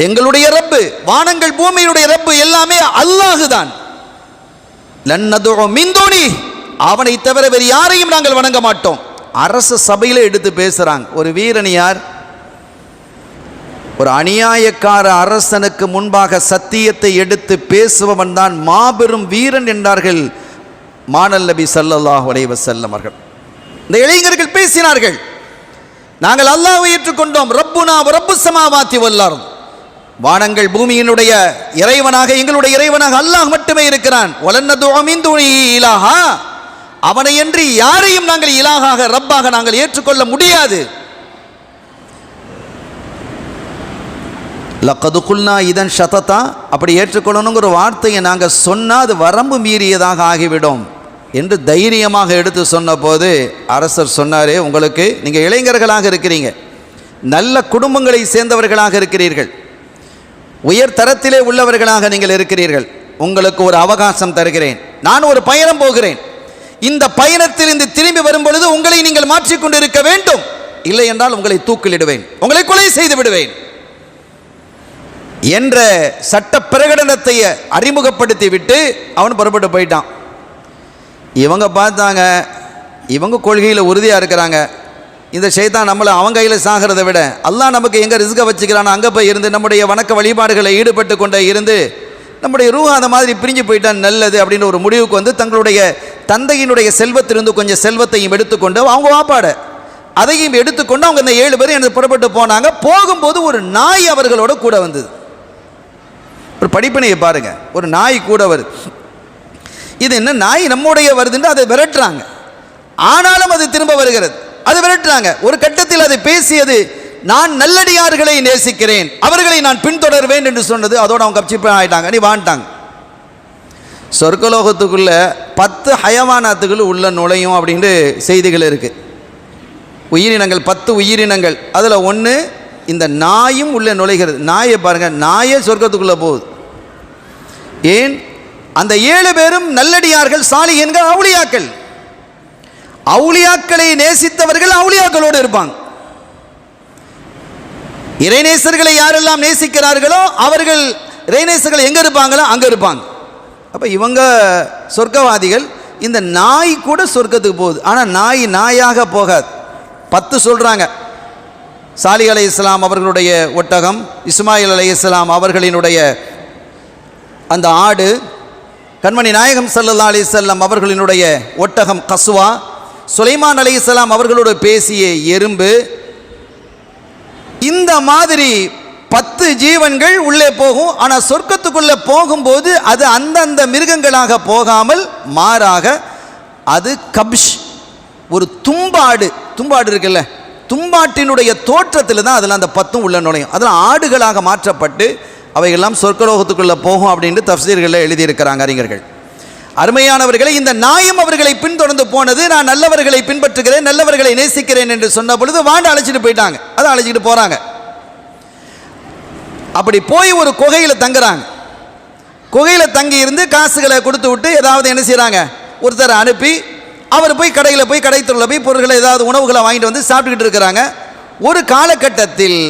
எங்களுடைய ரப்பு வானங்கள் பூமியினுடைய ரப்பு எல்லாமே அல்லாஹ் தான். லன் நதுஉ மின் துனி, அவனை தவிர வேறு யாரையும் நாங்கள் வணங்க மாட்டோம். அரச சபையில எடுத்து பேசுறாங்க. ஒரு வீரன் யார்? ஒரு அநியாயக்கார அரசனுக்கு முன்பாக சத்தியத்தை எடுத்து பேசுபவன் தான் மாபெரும் வீரன் என்றார்கள் மானல் நபி ஸல்லல்லாஹு அலைஹி வஸல்லம் அவர்கள். இந்த இளைஞர்கள் பேசினார்கள், நாங்கள் அல்லாஹ்வை ஏற்றுக்கொண்டோம், ரப்புனா ரப்பு ஸமாவாத்தி வல் அர்த், வானங்கள் பூமியினுடைய இறைவனாக எங்களுடைய இறைவனாக அல்லாஹ் மட்டுமே இருக்கிறான். வலன் நதுஉ மின் துனிஹி இலாஹா, அவனையன்றி யாரையும் நாங்கள் இலாகாக ரப்பாக நாங்கள் ஏற்றுக்கொள்ள முடியாது. லக்கது குல்னா இதன் ஷததா, அப்படி ஏற்றுக்கொள்ளணுங்கிற வார்த்தையை நாங்கள் சொன்னால் அது வரம்பு மீறியதாக ஆகிவிடும் என்று தைரியமாக எடுத்து சொன்ன போது அரசர் சொன்னாரே, உங்களுக்கு நீங்கள் இளைஞர்களாக இருக்கிறீங்க, நல்ல குடும்பங்களை சேர்ந்தவர்களாக இருக்கிறீர்கள், உயர் தரத்திலே உள்ளவர்களாக நீங்கள் இருக்கிறீர்கள், உங்களுக்கு ஒரு அவகாசம் தருகிறேன். நான் ஒரு பயணம் போகிறேன், இந்த பயணத்தில் இருந்து திரும்பி வரும் பொழுது உங்களை நீங்கள் மாற்றிக்கொண்டு இருக்க வேண்டும், இல்லை என்றால் உங்களை தூக்கிலிடுவேன், உங்களை கொலை செய்து விடுவேன் என்ற சட்ட பிரகடனத்தை அறிமுகப்படுத்தி விட்டு அவன் புறப்பட்டு போயிட்டான். இவங்க பார்த்தாங்க, இவங்க கொள்கையில் உறுதியாக இருக்கிறாங்க, இந்த ஷைத்தான் நம்மளை அவங்க கையில் சாகிறத விட அல்லாஹ் நமக்கு எங்கே ரிஸ்கை வச்சுக்கிறானோ அங்கே போய் இருந்து நம்முடைய வணக்க வழிபாடுகளை ஈடுபட்டு கொண்டே இருந்து நம்முடைய ரூஹ் அந்த மாதிரி பிரிஞ்சு போயிட்டான் நல்லது அப்படின்னு ஒரு முடிவுக்கு வந்து தங்களுடைய தந்தையினுடைய செல்வத்திலிருந்து கொஞ்சம் செல்வத்தையும் எடுத்துக்கொண்டு அவங்க வாப்பாட அதையும் எடுத்துக்கொண்டு அவங்க இந்த 7 பேரும் எனக்கு புறப்பட்டு போனாங்க. போகும்போது ஒரு நாய் அவர்களோட கூட வந்தது. ஒரு படிப்பினையை பாருங்க, ஒரு நாய் கூட வருது. இது என்ன நாய் நம்முடைய வருதுன்னு அதை விரட்டுறாங்க, ஆனாலும் அது திரும்ப வருகிறது, அது விரட்டுறாங்க. ஒரு கட்டத்தில் அது பேசியது, நான் நல்லடியார்களை நேசிக்கிறேன், அவர்களை நான் பின்தொடர்வேன் என்று சொன்னது. அதோடு அவங்க கப்சிப்பு ஆகிட்டாங்க, நீ வாண்டாங்க. சொர்க்கலோகத்துக்குள்ள 10 ஹயவானாத்துக்குள்ள உள்ள நுழையும் அப்படின்ட்டு செய்திகள் இருக்கு. உயிரினங்கள் 10 உயிரினங்கள், அதில் ஒன்று இந்த நாயும் உள்ள நுழைகிறது. நாயை பாருங்க, நாயே சொர்க்கத்துக்குள்ளே போகுது. ஏன்? அந்த 7 பேரும் நல்லடியார்கள், சாலிஹீன்கள், அவுலியாக்கள். அவுலியாக்களை நேசித்தவர்கள் அவுலியாக்களோடு இருப்பாங்க. இறைநேசர்களை யாரெல்லாம் நேசிக்கிறார்களோ அவர்கள் இறைநேசர்கள் எங்கே இருப்பாங்களோ அங்கே இருப்பாங்க. அப்போ இவங்க சொர்க்கவாதிகள். இந்த நாய் கூட சொர்க்கத்துக்கு போகுது, ஆனால் நாய் நாயாக போகாது. 10 சொல்கிறாங்க. சாலிஹ் அலைஹிஸ்ஸலாம் அவர்களுடைய ஒட்டகம், இஸ்மாயில் அலைஹிஸ்ஸலாம் அவர்களினுடைய அந்த ஆடு, கண்மணி நாயகம் ஸல்லல்லாஹு அலைஹி வஸல்லம் அவர்களினுடைய ஒட்டகம் கஸ்வா, சுலைமான் அலைஹிஸ்ஸலாம் அவர்களோடு பேசிய எறும்பு, இந்த மாதிரி 10 ஜீவன்கள் உள்ளே போகும். ஆனால் சொர்க்கத்துக்குள்ளே போகும்போது அது அந்தந்த மிருகங்களாக போகாமல் மாறாக அது கப்ஷ், ஒரு தும்பாடு. தும்பாடு இருக்குல்ல, தும்பாட்டினுடைய தோற்றத்தில் தான் அதில் அந்த 10 உள்ள நுழையும். அதில் ஆடுகளாக மாற்றப்பட்டு அவையெல்லாம் சொர்க்கலோகத்துக்குள்ளே போகும் அப்படின்ட்டு தஃப்சீர்களில் எழுதியிருக்கிறாங்க அறிஞர்கள். அருமையானவர்களை, இந்த நாயும் அவர்களை பின்தொடர்ந்து போனது, நான் நல்லவர்களை பின்பற்றுகிறேன், நல்லவர்களை நேசிக்கிறேன் என்று சொன்ன பொழுது வாண்ட அழைச்சிட்டு போயிட்டாங்க. அதை அழைச்சிட்டு போகிறாங்க. அப்படி போய் ஒரு குகையில் தங்குறாங்க. குகையில் தங்கி இருந்து காசுகளை கொடுத்து விட்டு ஏதாவது என்ன செய்கிறாங்க, ஒருத்தரை அனுப்பி அவர் போய் கடையில் போய் கடைத்தொழில் போய் பொருட்களை ஏதாவது உணவுகளை வாங்கிட்டு வந்து சாப்பிட்டுக்கிட்டு இருக்கிறாங்க. ஒரு காலகட்டத்தில்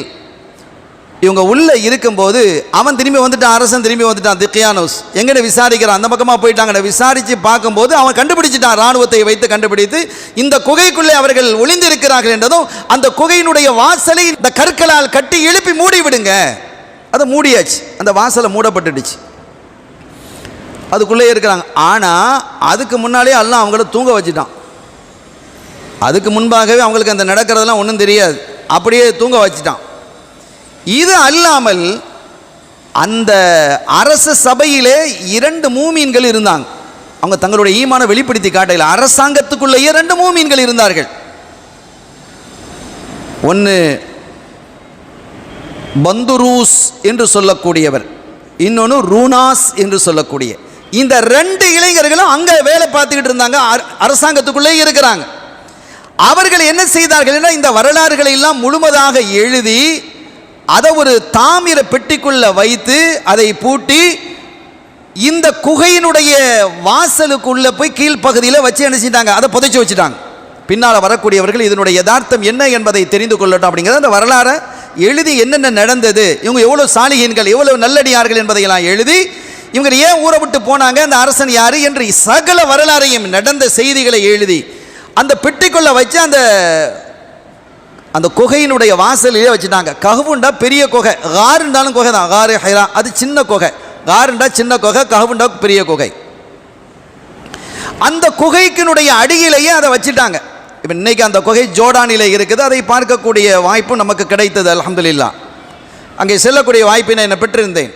இவங்க உள்ளே இருக்கும்போது அவன் திரும்பி வந்துட்டான், அரசன் திரும்பி வந்துட்டான். திக்யானோஸ் எங்கன்னு விசாரிக்கிறான், அந்த பக்கமாக போயிட்டாங்க. விசாரித்து பார்க்கும்போது அவன் கண்டுபிடிச்சிட்டான், இராணுவத்தை வைத்து கண்டுபிடித்து இந்த குகைக்குள்ளே அவர்கள் ஒளிந்திருக்கிறார்கள் என்றதும் அந்த குகையினுடைய வாசலை இந்த கற்களால் கட்டி எழுப்பி மூடி விடுங்க. அதை மூடியாச்சு, அந்த வாசலை மூடப்பட்டுடுச்சு. அதுக்குள்ளே இருக்கிறாங்க. ஆனால் அதுக்கு முன்னாலே அல்லாஹ் அவங்கள தூங்க வச்சுட்டான். அதுக்கு முன்பாகவே அவங்களுக்கு அந்த நடக்கிறதெல்லாம் ஒன்றும் தெரியாது, அப்படியே தூங்க வச்சுட்டான். இது அல்லாமல் அந்த அரச சபையிலே 2 மூமீன்கள் இருந்தாங்க. அவங்க தங்களுடைய ஈமான வெளிப்படுத்தி காட்டையில் அரசாங்கத்துக்குள்ளேயே 2 மூமீன்கள் இருந்தார்கள். ஒன்று பந்துரூஸ் என்று சொல்லக்கூடியவர், இன்னொன்று ரூனாஸ் என்று சொல்லக்கூடிய. இந்த 2 இளைஞர்களும் அங்கே வேலை பார்த்துக்கிட்டு இருந்தாங்க, அரசாங்கத்துக்குள்ளே இருக்கிறாங்க. அவர்கள் என்ன செய்தார்கள், இந்த வரலாறுகளை எல்லாம் முழுவதாக எழுதி அதை ஒரு தாமிர பெட்டிக்குள்ள வைத்து அதை பூட்டி இந்த குகையினுடைய வாசலுக்குள்ள போய் கீழ்ப்பகுதியில் வச்சு என்ன செஞ்சிட்டாங்க, அதை புதைச்சி வச்சுட்டாங்க. பின்னால் வரக்கூடியவர்கள் இதனுடைய யதார்த்தம் என்ன என்பதை தெரிந்து கொள்ளட்டும் அப்படிங்கிறது அந்த வரலாறை எழுதி என்னென்ன நடந்தது, இவங்க எவ்வளோ சாலிகீன்கள், எவ்வளோ நல்லடியார்கள் என்பதையெல்லாம் எழுதி இவங்க ஏன் ஊரை விட்டு போனாங்க, அந்த அரசன் யார் என்று சகல வரலாறையும் நடந்த செய்திகளை எழுதி அந்த பெட்டிக்குள்ள வச்சு அந்த குகையினுடைய வாசலிலே வச்சுட்டாங்க. கஹ்வுண்டா பெரிய குகை, காருண்டாலும் குகை தான், காரு ஹைரா அது சின்ன குகை, காருண்டா சின்ன குகை, கஹ்வுண்டா பெரிய குகை. அந்த குகைக்கினுடைய அடியிலேயே அதை வச்சுட்டாங்க. இப்போ இன்னைக்கு அந்த குகை ஜோர்டானிலே இருக்குது, அதை பார்க்கக்கூடிய வாய்ப்பு நமக்கு கிடைத்தது அல்ஹம்துலில்லாஹ். அங்கே செல்லக்கூடிய வாய்ப்பினை நான் பெற்றிருந்தேன்.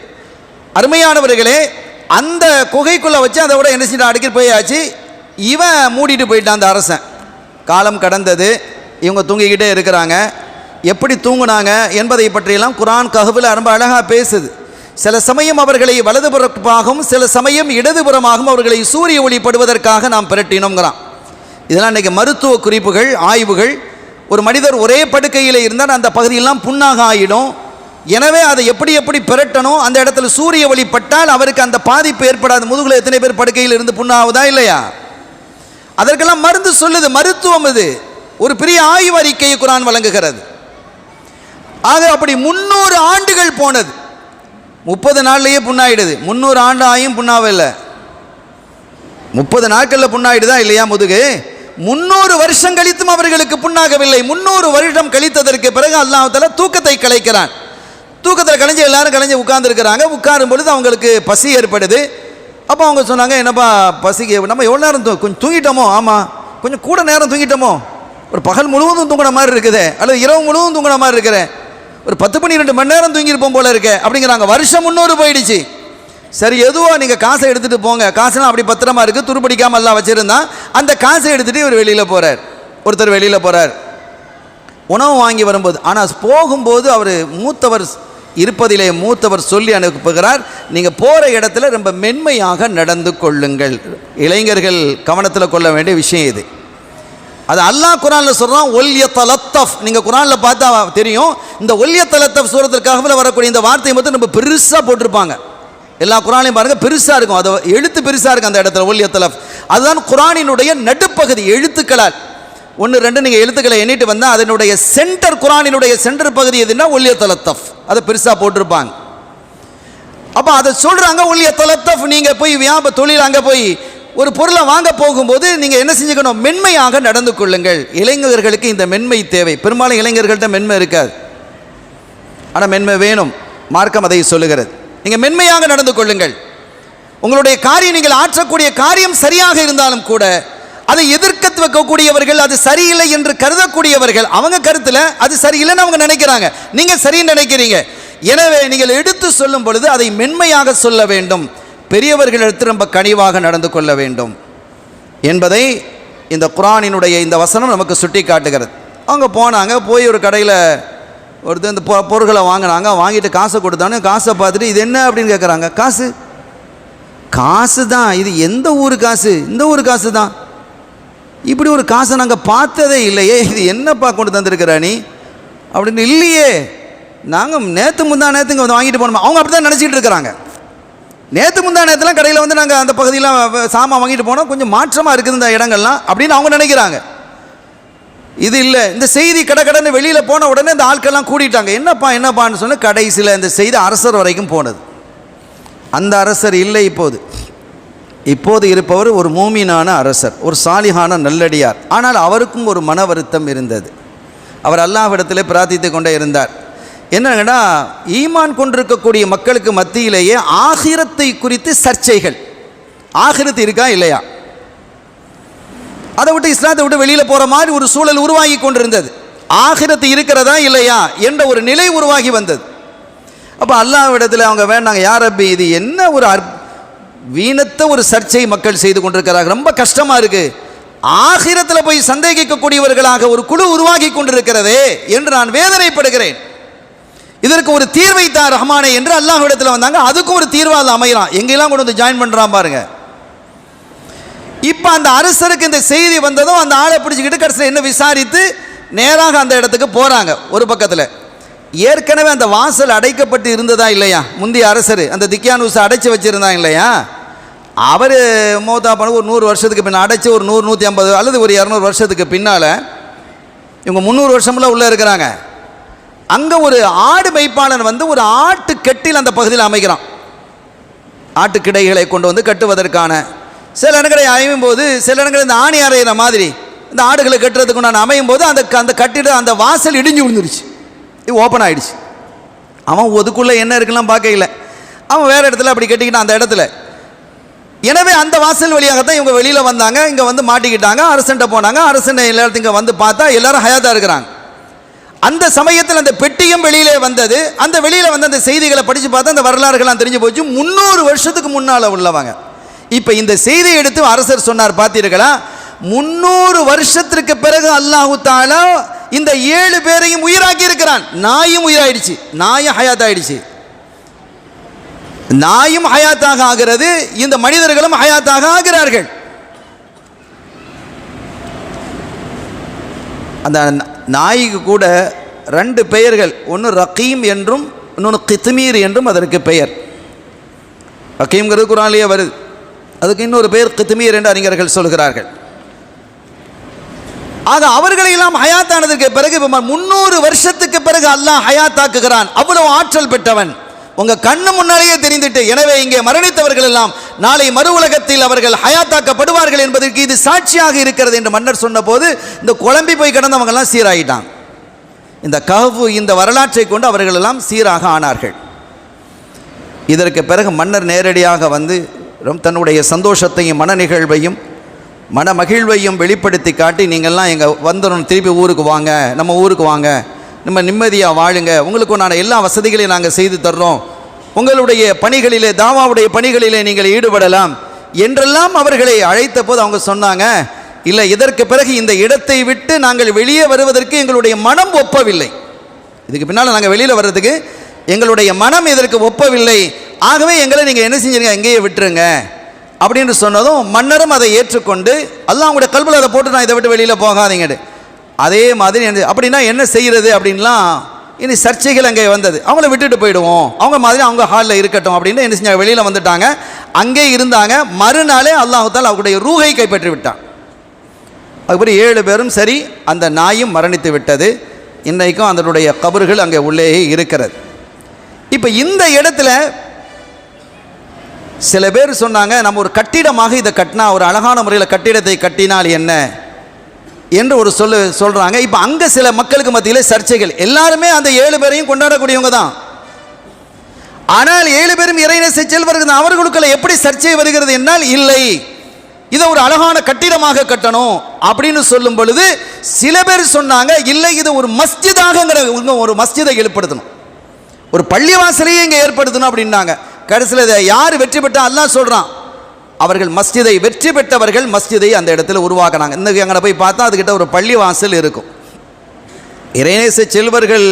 அருமையானவர்களே, அந்த குகைக்குள்ளே வச்சு அதை விட என்ன செஞ்சா அடிக்கடி போயாச்சு. இவன் மூடிட்டு போயிட்டான் அந்த அரசன். காலம் கடந்தது, இவங்க தூங்கிக்கிட்டே இருக்கிறாங்க. எப்படி தூங்குனாங்க என்பதை பற்றியெல்லாம் குர்ஆன் கஹ்ஃபில் ரொம்ப அழகாக பேசுது. சில சமயம் அவர்களை வலதுபுறமாகவும் சில சமயம் இடதுபுறமாகவும் அவர்களை சூரிய ஒளிப்படுவதற்காக நாம் பிரட்டினோங்கிறான். இதெல்லாம் இன்றைக்கி மருத்துவ குறிப்புகள், ஆய்வுகள். ஒரு மனிதர் ஒரே படுக்கையில் இருந்தால் அந்த பகுதியெல்லாம் புண்ணாக ஆகிடும். எனவே அதை எப்படி எப்படி பிரட்டணும், அந்த இடத்துல சூரிய ஒளி பட்டால் அவருக்கு அந்த பாதிப்பு ஏற்படாது. முதுகுல எத்தனை பேர் படுக்கையில் இருந்து புண்ணாகுதா இல்லையா? அதற்கெல்லாம் மருந்து சொல்லுது, மருத்துவம். இது ஒரு பெரிய ஆய்வு அறிக்கையை குர்ஆன் வழங்குகிறது. ஆக அப்படி 300 ஆண்டுகள் போனது. 30 நாள்லேயே புண்ணாயிடுது. 300 ஆண்டு ஆயும் புண்ணாவில்லை. 30 நாட்களில் புண்ணாயிடுதா இல்லையா முதுகு? 300 வருஷம் கழித்தும் அவர்களுக்கு புண்ணாகவில்லை. 300 வருடம் கழித்ததற்கு பிறகு அல்லாஹ் தஆலா தூக்கத்தை கலைக்கிறான். தூக்கத்தில் கலைஞ்சு எல்லாரும் கலைஞ்சு உட்கார்ந்துருக்கிறாங்க. உட்காரும் பொழுது அவங்களுக்கு பசி ஏற்படுது. அப்போ அவங்க சொன்னாங்க, என்னப்பா பசிக்கு நம்ம எவ்வளோ நேரம் கொஞ்சம் தூங்கிட்டோமோ? ஆமாம், கொஞ்சம் கூட நேரம் தூங்கிட்டோமோ? ஒரு பகல் முழுவதும் தூங்குன மாதிரி இருக்குது, அல்லது இரவு முழுவதும் தூங்குன மாதிரி இருக்கிறேன், ஒரு 10-12 மணி நேரம் தூங்கியிருப்போம் போல இருக்கே அப்படிங்கிறாங்க. வருஷம் 300 போயிடுச்சு. சரி, எதுவோ நீங்கள் காசை எடுத்துகிட்டு போங்க, காசுலாம் அப்படி பத்திரமா இருக்குது, துருப்பிடிக்காமல் எல்லாம் வச்சுருந்தான். அந்த காசை எடுத்துகிட்டு இவர் வெளியில் போகிறார். ஒருத்தர் வெளியில் போகிறார் உணவு வாங்கி வரும்போது. ஆனால் போகும்போது அவர் மூத்தவர் இருப்பதிலே மூத்தவர் சொல்லி அனுப்புகிறார், நீங்கள் போகிற இடத்துல ரொம்ப மென்மையாக நடந்து கொள்ளுங்கள். இளைஞர்கள் கவனத்தில் கொள்ள வேண்டிய விஷயம் இது. அது அல்லாஹ் குர்ஆனில் சொல்கிறான், ஒல்யத்தலத்தஃப். நீங்கள் குர்ஆனில் பார்த்தா தெரியும், இந்த ஒல்யத்தலத்தஃப் சூரத்திற்காக வரக்கூடிய இந்த வார்த்தையை மட்டும் நம்ம பெருசாக போட்டிருப்பாங்க. எல்லா குர்ஆனையும் பாருங்கள், பெருசாக இருக்கும். அது எழுத்து பெருசாக இருக்கும் அந்த இடத்துல, ஒல்யத்தலஃப். அதுதான் குர்ஆனினுடைய நடுப்பகுதி எழுத்துக்களால். 1 2 நீங்கள் எழுத்துக்களை எண்ணிட்டு வந்தால் அதனுடைய சென்டர், குர்ஆனினுடைய சென்டர் பகுதி எதுன்னா ஒல்யத்தலத்தஃப். அதை பெருசாக போட்டிருப்பாங்க. அப்போ அதை சொல்கிறாங்க, ஒல்யத்தலத்தஃப். நீங்கள் போய் தொழில் அங்கே போய் ஒரு பொருளை வாங்க போகும்போது நீங்கள் என்ன செஞ்சுக்கணும்? மென்மையாக நடந்து கொள்ளுங்கள். இளைஞர்களுக்கு இந்த மென்மை தேவை. பெரும்பாலும் இளைஞர்கள்ட்ட மென்மை இருக்காது, ஆனால் மென்மை வேணும். மார்க்கம் அதை சொல்லுகிறது. நீங்கள் மென்மையாக நடந்து கொள்ளுங்கள். உங்களுடைய காரியம், நீங்கள் ஆற்றக்கூடிய காரியம் சரியாக இருந்தாலும் கூட அதை எதிர்க்க வைக்கக்கூடியவர்கள், அது சரியில்லை என்று கருதக்கூடியவர்கள், அவங்க கருத்தில் அது சரியில்லைன்னு அவங்க நினைக்கிறாங்க, நீங்கள் சரின்னு நினைக்கிறீங்க. எனவே நீங்கள் எடுத்து சொல்லும் பொழுது அதை மென்மையாக சொல்ல வேண்டும். பெரியவர்களிடத்தில் ரொம்ப கனிவாக நடந்து கொள்ள வேண்டும் என்பதை இந்த குர்ஆனினுடைய இந்த வசனம் நமக்கு சுட்டி காட்டுகிறது. அவங்க போனாங்க, போய் ஒரு கடையில் ஒருத்தர் இந்த பொருட்களை வாங்கினாங்க. வாங்கிட்டு காசை கொடுத்தானே, காசை பார்த்துட்டு இது என்ன அப்படின்னு கேட்குறாங்க. காசு தான். இது எந்த ஊர் காசு? இந்த ஊர் காசு தான். இப்படி ஒரு காசை நாங்கள் பார்த்ததே இல்லையே, இது என்னப்பா கொண்டு தந்துருக்கிற நீ அப்படின்னு. இல்லையே, நாங்கள் நேற்று நேற்றுங்க வந்து வாங்கிட்டு போனோம். அவங்க அப்படி தான் நினச்சிக்கிட்டு இருக்கிறாங்க. நேற்று நேரத்துலாம் கடையில் வந்து நாங்கள் அந்த பகுதியில் சாமான் வாங்கிட்டு போனோம், கொஞ்சம் மாற்றமாக இருக்குது இந்த இடங்கள்லாம் அப்படின்னு அவங்க நினைக்கிறாங்க. இது இல்லை. இந்த செய்தி கடன்னு வெளியில் போன உடனே இந்த ஆட்கள்லாம் கூட்டிட்டாங்க. என்னப்பான்னு சொன்ன கடைசியில் இந்த செய்தி அரசர் வரைக்கும் போனது. அந்த அரசர் இல்லை இப்போது இருப்பவர் ஒரு மூமினான அரசர், ஒரு சாலிஹான நல்லடியார். ஆனால் அவருக்கும் ஒரு மன வருத்தம் இருந்தது. அவர் அல்லாஹ்விடத்திலே பிரார்த்தித்து கொண்டே இருந்தார். என்னன்னா, ஈமான் கொண்டிருக்கக்கூடிய மக்களுக்கு மத்தியிலேயே ஆகிரத்தை குறித்து சர்ச்சைகள். ஆகிரத்து இருக்கா இல்லையா, அதை விட்டு இஸ்லாத்தை விட்டு வெளியில் போகிற மாதிரி ஒரு சூழல் உருவாகி கொண்டிருந்தது. ஆகிரத்து இருக்கிறதா இல்லையா என்ற ஒரு நிலை உருவாகி வந்தது. அப்போ அல்லாஹ்விடத்தில் அவங்க வேண்டாங்க, யா ரப்பி, இது என்ன ஒரு வீணத்த ஒரு சர்ச்சை மக்கள் செய்து கொண்டிருக்கிறார்கள், ரொம்ப கஷ்டமாக இருக்குது. ஆகிரத்தில் போய் சந்தேகிக்கக்கூடியவர்களாக ஒரு குழு உருவாகி கொண்டிருக்கிறதே என்று நான் வேதனைப்படுகிறேன். இதற்கு ஒரு தீர்வை தான் ரஹ்மானே என்று அல்லாஹ்விடத்தில் வந்தாங்க. அதுக்கும் ஒரு தீர்வாக அமைகிறான். எங்கெல்லாம் கொண்டு வந்து ஜாயின் பண்ணுறான் பாருங்க. இப்போ அந்த அரசருக்கு இந்த செய்தி வந்ததும் அந்த ஆளை பிடிச்சிக்கிட்டு கடைசியில் என்ன விசாரித்து நேராக அந்த இடத்துக்கு போகிறாங்க. ஒரு பக்கத்தில் ஏற்கனவே அந்த வாசல் அடைக்கப்பட்டு இருந்ததா இல்லையா, முந்தைய அரசர் அந்த திக்யானூஸை அடைச்சி வச்சிருந்தான் இல்லையா, அவர் மௌத்தா பண்ண ஒரு 100 வருஷத்துக்கு பின்னால் அடைச்சி ஒரு 100 150 அல்லது ஒரு 200 வருஷத்துக்கு பின்னால் இவங்க 300 வருஷம்லாம் உள்ளே இருக்கிறாங்க. அங்கே ஒரு ஆடு மேய்ப்பாளன் வந்து ஒரு ஆட்டு கெட்டில் அந்த பகுதியில் அமைக்கிறான். ஆட்டுக்கிடைகளை கொண்டு வந்து கட்டுவதற்கான சில இடங்களை அமையும் போது, சில இடங்களில் இந்த ஆணி அறையிற மாதிரி இந்த ஆடுகளை கட்டுறதுக்கு நான் அமையும் போது அந்த கட்டிட அந்த வாசல் இடிஞ்சு விழுந்துருச்சு. இது ஓப்பன் ஆகிடுச்சு. அவன் ஒதுக்குள்ளே என்ன இருக்குலாம் பார்க்கல, அவன் வேறு இடத்துல அப்படி கட்டிக்கிட்டான் அந்த இடத்துல. எனவே அந்த வாசல் வழியாகத்தான் இவங்க வெளியில் வந்தாங்க. இங்கே வந்து மாட்டிக்கிட்டாங்க. அரசன்ட்ட போனாங்க. அரசன் எல்லாத்தையும் இங்கே வந்து பார்த்தா எல்லாரும் ஹயாத்தாக இருக்கிறாங்க. அந்த சமயத்தில் அந்த பெட்டியும் வெளியிலே வந்தது. அந்த வெளியில் வந்து அந்த செய்திகளை படித்து பார்த்தா அந்த வரலாறுகள்லாம் தெரிஞ்சு போச்சு. 300 வருஷத்துக்கு முன்னால் உள்ளவங்க. இப்போ இந்த செய்தியை எடுத்து அரசர் சொன்னார், பார்த்தீர்களா, 300 வருஷத்திற்கு பிறகு அல்லாஹு தஆலா இந்த 7 பேரையும் உயிராக்கி இருக்கிறான். நாயும் உயிராயிடுச்சு, நாயும் ஹயாத் ஆயிடுச்சு. நாயும் ஹயாத்தாக ஆகிறது, இந்த மனிதர்களும் ஹயாத்தாக ஆகிறார்கள். அந்த நாய்க்கு கூட 2 பெயர்கள், ஒன்று ரகீம் என்றும் இன்னொன்று கித்மீர் என்றும் அதற்கு பெயர். ரகீம்ங்கிறது குர்ஆனிலே வருது, அதுக்கு இன்னொரு பெயர் கித்மீர் என்று அறிஞர்கள் சொல்கிறார்கள். ஆக அவர்களெல்லாம் ஹயாத்தானதற்கு பிறகு 300 வருஷத்துக்கு பிறகு அல்லாஹ் ஹயாத்தாக்குகிறான். அவ்வளவு ஆற்றல் பெற்றவன், உங்க கண்ணு முன்னாலேயே தெரிந்துட்டு. எனவே இங்கே மரணித்தவர்கள் எல்லாம் நாளை மறு உலகத்தில் அவர்கள் ஹயாத்தாக்கப்படுவார்கள் என்பதற்கு இது சாட்சியாக இருக்கிறது என்று மன்னர் சொன்ன போது இந்த குழம்பி போய் கிடந்தவங்க எல்லாம் சீராயிட்டான். இந்த கஹ்ஃப், இந்த வரலாற்றை கொண்டு அவர்கள் எல்லாம் சீராக ஆனார்கள். இதற்கு பிறகு மன்னர் நேரடியாக வந்து தன்னுடைய சந்தோஷத்தையும் மன நிகழ்வையும் மன மகிழ்வையும் வெளிப்படுத்தி காட்டி, நீங்கள்லாம் எங்கள் வந்துடும், திருப்பி ஊருக்கு வாங்க, நம்ம ஊருக்கு வாங்க, நம்ம நிம்மதியாக வாழுங்க, உங்களுக்கு நான் எல்லா வசதிகளையும் நாங்கள் செய்து தர்றோம், உங்களுடைய பணிகளிலே, தாவாவுடைய பணிகளிலே நீங்கள் ஈடுபடலாம் என்றெல்லாம் அவர்களை அழைத்த போது அவங்க சொன்னாங்க, இல்லை, இதற்கு பிறகு இந்த இடத்தை விட்டு நாங்கள் வெளியே வருவதற்கு எங்களுடைய மனம் ஒப்பவில்லை. இதுக்கு பின்னால் நாங்கள் வெளியில் வர்றதுக்கு எங்களுடைய மனம் இதற்கு ஒப்பவில்லை. ஆகவே எங்களை நீங்கள் என்ன செஞ்சுருங்க, எங்கேயே விட்டுருங்க அப்படின்னு சொன்னதும் மன்னரும் அதை ஏற்றுக்கொண்டு, அல்லாஹ் உங்களுடைய கல்வியில் அதை போட்டு நான் இதை விட்டு வெளியில் போகாதீங்கடு. அதே மாதிரி அப்படின்னா என்ன செய்கிறது அப்படின்லாம் இனி சர்ச்சைகள் அங்கே வந்தது. அவங்கள விட்டுட்டு போயிடுவோம், அவங்க மாதிரி அவங்க ஹாலில் இருக்கட்டும் அப்படின்னு என்ன செஞ்சாங்க, வெளியில் வந்துட்டாங்க. அங்கே இருந்தாங்க. மறுநாளே அல்லாஹ் தஆலா அவருடைய ரூஹை கைப்பற்றி விட்டான். அதுக்கப்புறம் 7 பேரும் சரி, அந்த நாயும் மரணித்து விட்டது. இன்றைக்கும் அதனுடைய கபர்கள் அங்கே உள்ளேயே இருக்கிறது. இப்போ இந்த இடத்துல சில பேர் சொன்னாங்க, நம்ம ஒரு கட்டிடமாக இதை கட்டினா, ஒரு அழகான முறையில் கட்டிடத்தை கட்டினால் என்ன என்று ஒரு சொல்கிறாங்க. இப்போ அங்கே சில மக்களுக்கு மத்தியில் சர்ச்சைகள். எல்லாருமே அந்த 7 பேரையும் கொண்டாடக்கூடியவங்க தான். ஆனால் 7 பேரும் இறைநேச செல்வர்கள். அவர்களுக்குள்ள எப்படி சர்ச்சை வருகிறது என்னால், இல்லை, இதை ஒரு அழகான கட்டிடமாக கட்டணும் அப்படின்னு சொல்லும் பொழுது சில பேர் சொன்னாங்க, இல்லை, இது ஒரு மஸ்ஜிதாக, ஒரு மஸ்ஜிதை ஏற்படுத்தணும், ஒரு பள்ளிவாசலையே இங்கே ஏற்படுத்தணும் அப்படின்னாங்க. கடைசியில் இதை யார் வெற்றி பெற்றா, அல்லாஹ் சொல்கிறான், அவர்கள் மஸ்ஜிதை வெற்றி பெற்றவர்கள் மஸ்ஜிதை அந்த இடத்துல உருவாக்கினாங்க. இன்னைக்கு அங்கே போய் பார்த்தா அதுக்கிட்ட ஒரு பள்ளிவாசல் இருக்கும். இறைநேச செல்வர்கள்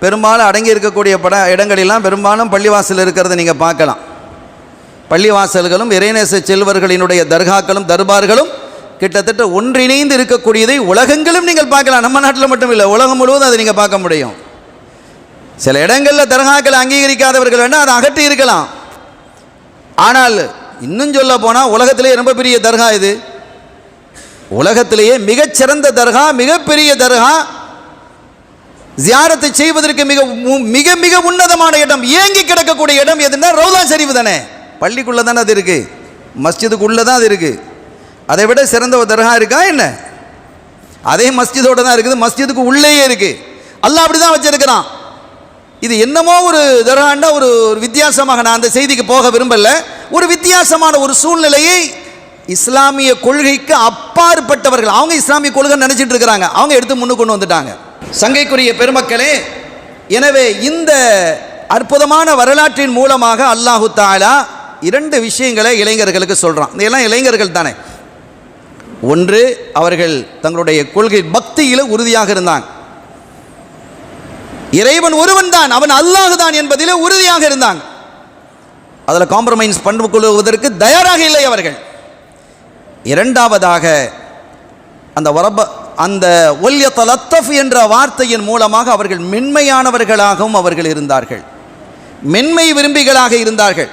பெரும்பாலும் அடங்கி இருக்கக்கூடிய இடங்களெல்லாம் பெரும்பாலும் பள்ளிவாசல் இருக்கிறத நீங்கள் பார்க்கலாம். பள்ளிவாசல்களும் இறைநேச செல்வர்களினுடைய தர்காக்களும் தர்பார்களும் கிட்டத்தட்ட ஒன்றிணைந்து இருக்கக்கூடியதை உலகங்களும் நீங்கள் பார்க்கலாம். நம்ம நாட்டில் மட்டும் இல்லை, உலகம் முழுவதும் அதை நீங்கள் பார்க்க முடியும். சில இடங்களில் தர்காக்கள் அங்கீகரிக்காதவர்கள் வேணால் அதை அகற்றி இருக்கலாம். ஆனால் இன்னும் சொல்ல போனால் உலகத்திலேயே ரொம்ப பெரிய தர்கா இது. உலகத்திலேயே மிகச்சிறந்த தர்கா, மிகப்பெரிய தர்கா, ஜியாரத்தை செய்வதற்கு மிக மிக மிக உன்னதமான இடம், ஏங்கி கிடக்கக்கூடிய இடம் எதுன்னா ரௌதா ஷரீஃப் தானே. பள்ளிக்குள்ளே தானே அது இருக்குது, மஸ்ஜிதுக்குள்ளே தான் அது இருக்குது. அதை விட சிறந்த ஒரு தர்கா இருக்கா என்ன? அதே மஸ்ஜிதோடு தான் இருக்குது, மஸ்ஜிதுக்கு உள்ளேயே இருக்குது. அல்லாஹ் அப்படி தான் வச்சிருக்கிறான். இது என்னமோ ஒரு தர்காண்டா ஒரு வித்தியாசமாக, நான் அந்த செய்திக்கு போக விரும்பல, ஒரு வித்தியாசமான ஒரு சூழ்நிலையை இஸ்லாமிய கொள்கைக்கு அப்பாற்பட்டவர்கள், அவங்க இஸ்லாமிய கொள்கை நினச்சிட்டு இருக்கிறாங்க, அவங்க எடுத்து முன்னு கொண்டு வந்துட்டாங்க. சங்கைக்குரிய பெருமக்களே, எனவே இந்த அற்புதமான வரலாற்றின் மூலமாக அல்லாஹு தஆலா 2 விஷயங்களை இளைஞர்களுக்கு சொல்கிறான். இதெல்லாம் இளைஞர்கள் தானே. ஒன்று, அவர்கள் தங்களுடைய கொள்கை பக்தியில் உறுதியாக இருந்தாங்க. இறைவன் ஒருவன் தான், அவன் அல்லாஹ் தான் என்பதில் உறுதியாக இருந்தாங்க. அதில் காம்ப்ரமைஸ் பண்ணிக்கொள்வதற்கு தயாராக இல்லை அவர்கள். இரண்டாவதாக அந்த ஒல்யத்தலத்தஃப் என்ற வார்த்தையின் மூலமாக அவர்கள் மென்மையானவர்களாகவும் அவர்கள் இருந்தார்கள், மென்மை விரும்பிகளாக இருந்தார்கள்.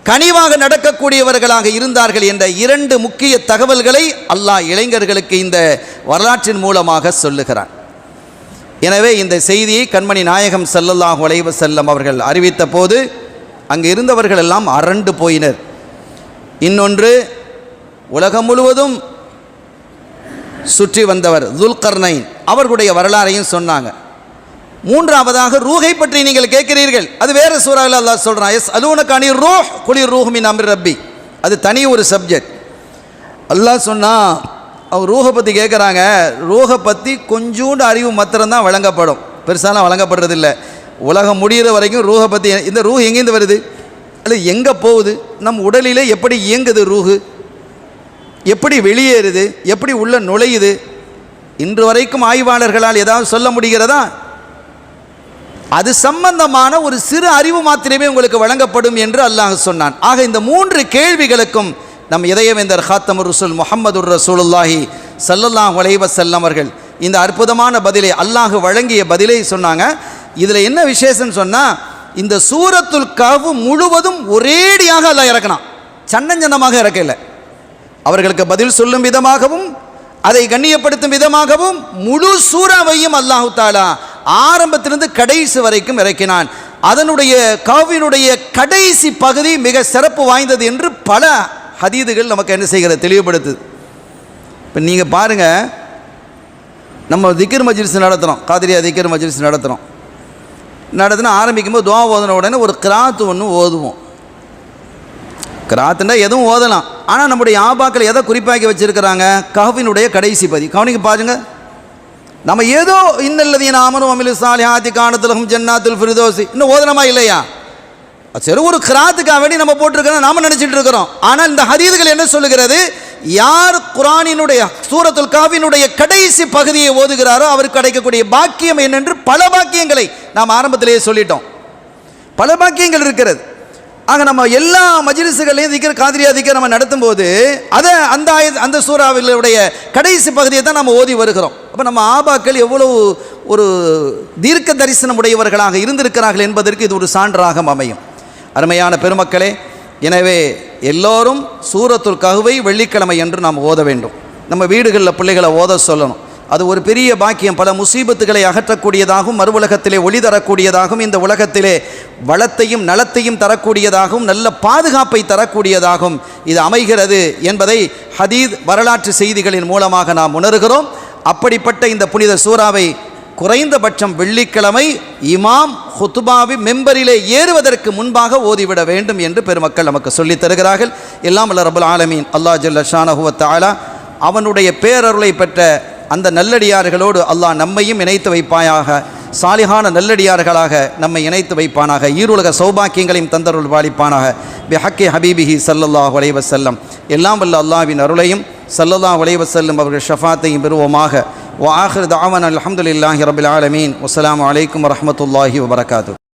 கனிவாக நடக்கக்கூடியவர்களாக இருந்தார்கள் என்ற 2 முக்கிய தகவல்களை அல்லாஹ் இளைஞர்களுக்கு இந்த வரலாற்றின் மூலமாக சொல்லுகிறான். எனவே இந்த செய்தியை கண்மணி நாயகம் ஸல்லல்லாஹு அலைஹி வஸல்லம் அவர்கள் அறிவித்த போது அங்கு இருந்தவர்கள் எல்லாம் அரண்டு போயினர். இன்னொன்று, உலகம் முழுவதும் சுற்றி வந்தவர் துல்கர்னைன், அவர்களுடைய வரலாறையும் சொன்னாங்க. மூன்றாவதாக ரூஹை பற்றி நீங்கள் கேட்கிறீர்கள், அது வேறு சூறாவில் அல்லாஹ் சொல்கிறான், எஸ் அலூனக அனிர் ரூஹ் குலிர் ரூஹ் மின் அம்ரி ரப்பி, அது தனி ஒரு சப்ஜெக்ட். அல்லாஹ் சொன்னால் அவர் ரூஹை பற்றி கேட்குறாங்க. ரூஹை பற்றி கொஞ்சோண்டு அறிவு மாத்திரம்தான் வழங்கப்படும், பெருசாலாம் வழங்கப்படுறதில்லை. உலகம் முடிகிற வரைக்கும் ரூஹை பற்றி, இந்த ரூஹ் எங்கேருந்து வருது, அது எங்கே போகுது, நம் உடலிலே எப்படி இயங்குது, ரூஹு எப்படி வெளியேறுது, எப்படி உள்ள நுழையுது, இன்று வரைக்கும் ஆய்வாளர்களால் ஏதாவது சொல்ல முடிகிறதா? அது சம்பந்தமான ஒரு சிறு அறிவு மாத்திரமே உங்களுக்கு வழங்கப்படும் என்று அல்லாஹ் சொன்னான். ஆக இந்த 3 கேள்விகளுக்கும் நம் இதயவேந்தர் காத்தமுர் ரசூல் முஹம்மதுர் ரசூலுல்லாஹி ஸல்லல்லாஹு அலைஹி வஸல்லம் அவர்கள் இந்த அற்புதமான பதிலை, அல்லாஹ் வழங்கிய பதிலை சொன்னாங்க. இதில் என்ன விசேஷம் சொன்னால், இந்த சூரத்துல் கஹ்ஃப் முழுவதும் ஒரேடியாக அல்லாஹ் இறக்கினான், சன்னஞ்சன்னமாக இறக்கல. அவர்களுக்கு பதில் சொல்லும் விதமாகவும் அதை கண்ணியப்படுத்தும் விதமாகவும் முழு சூறாவையும் அல்லாஹு தஆலா ஆரம்பத்திலிருந்து கடைசி வரைக்கும் இறக்கினான். அதனுடைய கஹ்ஃபினுடைய கடைசி பகுதி மிக சிறப்பு வாய்ந்தது என்று பல ஹதீதுகள் நமக்கு என்ன செய்கிறது, தெளிவுபடுத்துது. இப்போ நீங்கள் பாருங்கள், நம்ம திக்ர் மஜ்லிஸ் நடத்துகிறோம், காதிரியா திக்ர் மஜ்லிஸ் நடத்தினா ஆரம்பிக்கும் போது துஆ ஓதுன உடனே ஒரு கிராத்து ஒன்று ஓதுவோம். கிராத்துன்னா எதுவும் ஓதலாம், ஆனால் நம்முடைய ஆபாக்கள் எதை குறிப்பாக்கி வச்சுருக்கிறாங்க, கஹ்ஃபினுடைய கடைசி பதி. கவனிக்க பாருங்க, நம்ம ஏதோ இன்னல்லதீன ஆமனு வஅமிலு ஸாலிஹாத்தி கானத் லஹும் ஜன்னாத்துல் ஃபிர்தௌஸ் இன்னும் ஓதனமா இல்லையா, சரி ஒரு கிராத்துக்காக வேண்டி நம்ம போட்டிருக்கிறோம், நாம நினச்சிட்டு இருக்கிறோம். ஆனால் இந்த ஹதீதுகள் என்ன சொல்லுகிறது, யார் குர்ஆனினுடைய சூரத்துல் கஹ்ஃபினுடைய கடைசி பகுதியை ஓதுகிறாரோ அவருக்கு கிடைக்கக்கூடிய பாக்கியம் என்னென்று பல பாக்கியங்களை நாம் ஆரம்பத்திலேயே சொல்லிட்டோம். பல பாக்கியங்கள் இருக்கிறது. ஆக நம்ம எல்லா மஜ்லிஸுகளையும் திக்ர் காதிரியா திக்ர் நம்ம நடத்தும் போது அதை அந்த சூறாவிலுடைய கடைசி பகுதியை தான் நம்ம ஓதி வருகிறோம். அப்போ நம்ம ஆபாக்கள் எவ்வளவு ஒரு தீர்க்க தரிசனம் உடையவர்களாக இருந்திருக்கிறார்கள் என்பதற்கு இது ஒரு சான்றாக அமையும். அருமையான பெருமக்களே, எனவே எல்லோரும் சூரத்துல் கஹ்ஃபை வெள்ளிக்கிழமை என்று நாம் ஓத வேண்டும். நம்ம வீடுகளில் பிள்ளைகளை ஓத சொல்லணும். அது ஒரு பெரிய பாக்கியம். பல முசீபத்துகளை அகற்றக்கூடியதாகவும், மறுவுலகத்திலே ஒளி தரக்கூடியதாகவும், இந்த உலகத்திலே வளத்தையும் நலத்தையும் தரக்கூடியதாகவும், நல்ல பாதுகாப்பை தரக்கூடியதாகவும் இது அமைகிறது என்பதை ஹதீத் வரலாற்று செய்திகளின் மூலமாக நாம் உணர்கிறோம். அப்படிப்பட்ட இந்த புனித சூறாவை குறைந்தபட்சம் வெள்ளிக்கிழமை இமாம் ஹுத்பாவி மெம்பரிலே ஏறுவதற்கு முன்பாக ஓதிவிட வேண்டும் என்று பெருமக்கள் நமக்கு சொல்லித் தருகிறார்கள். எல்லாம் வல்ல ரப்பல் ஆலமீன் அல்லாஹ் ஜல்ல ஷானஹு வ தஆலா அவனுடைய பேரருளை பெற்ற அந்த நல்லடியார்களோடு அல்லாஹ் நம்மையும் இணைத்து வைப்பாயாக, சாலிஹான நல்லடியார்களாக நம்மை இணைத்து வைப்பானாக, ஈருலக சௌபாக்கியங்களையும் தந்தருள் பாலிப்பானாக. பிஹக்கி ஹபீபிஹி ஸல்லல்லாஹு அலைஹி வஸல்லம். எல்லாம் வல்ல அல்லாஹ்வின் அருளையும் ஸல்லல்லாஹு அலைஹி வஸல்லம் அவர்கள் ஷஃபாத்தையும் பெறுவோமாக. வ ஆகிரு தஅவானா அல்ஹம்துலில்லாஹி ரப்பில் ஆலமீன். வஸ்ஸலாமு அலைக்கும் வரஹ்மத்துல்லாஹி வபரகாத்துஹு.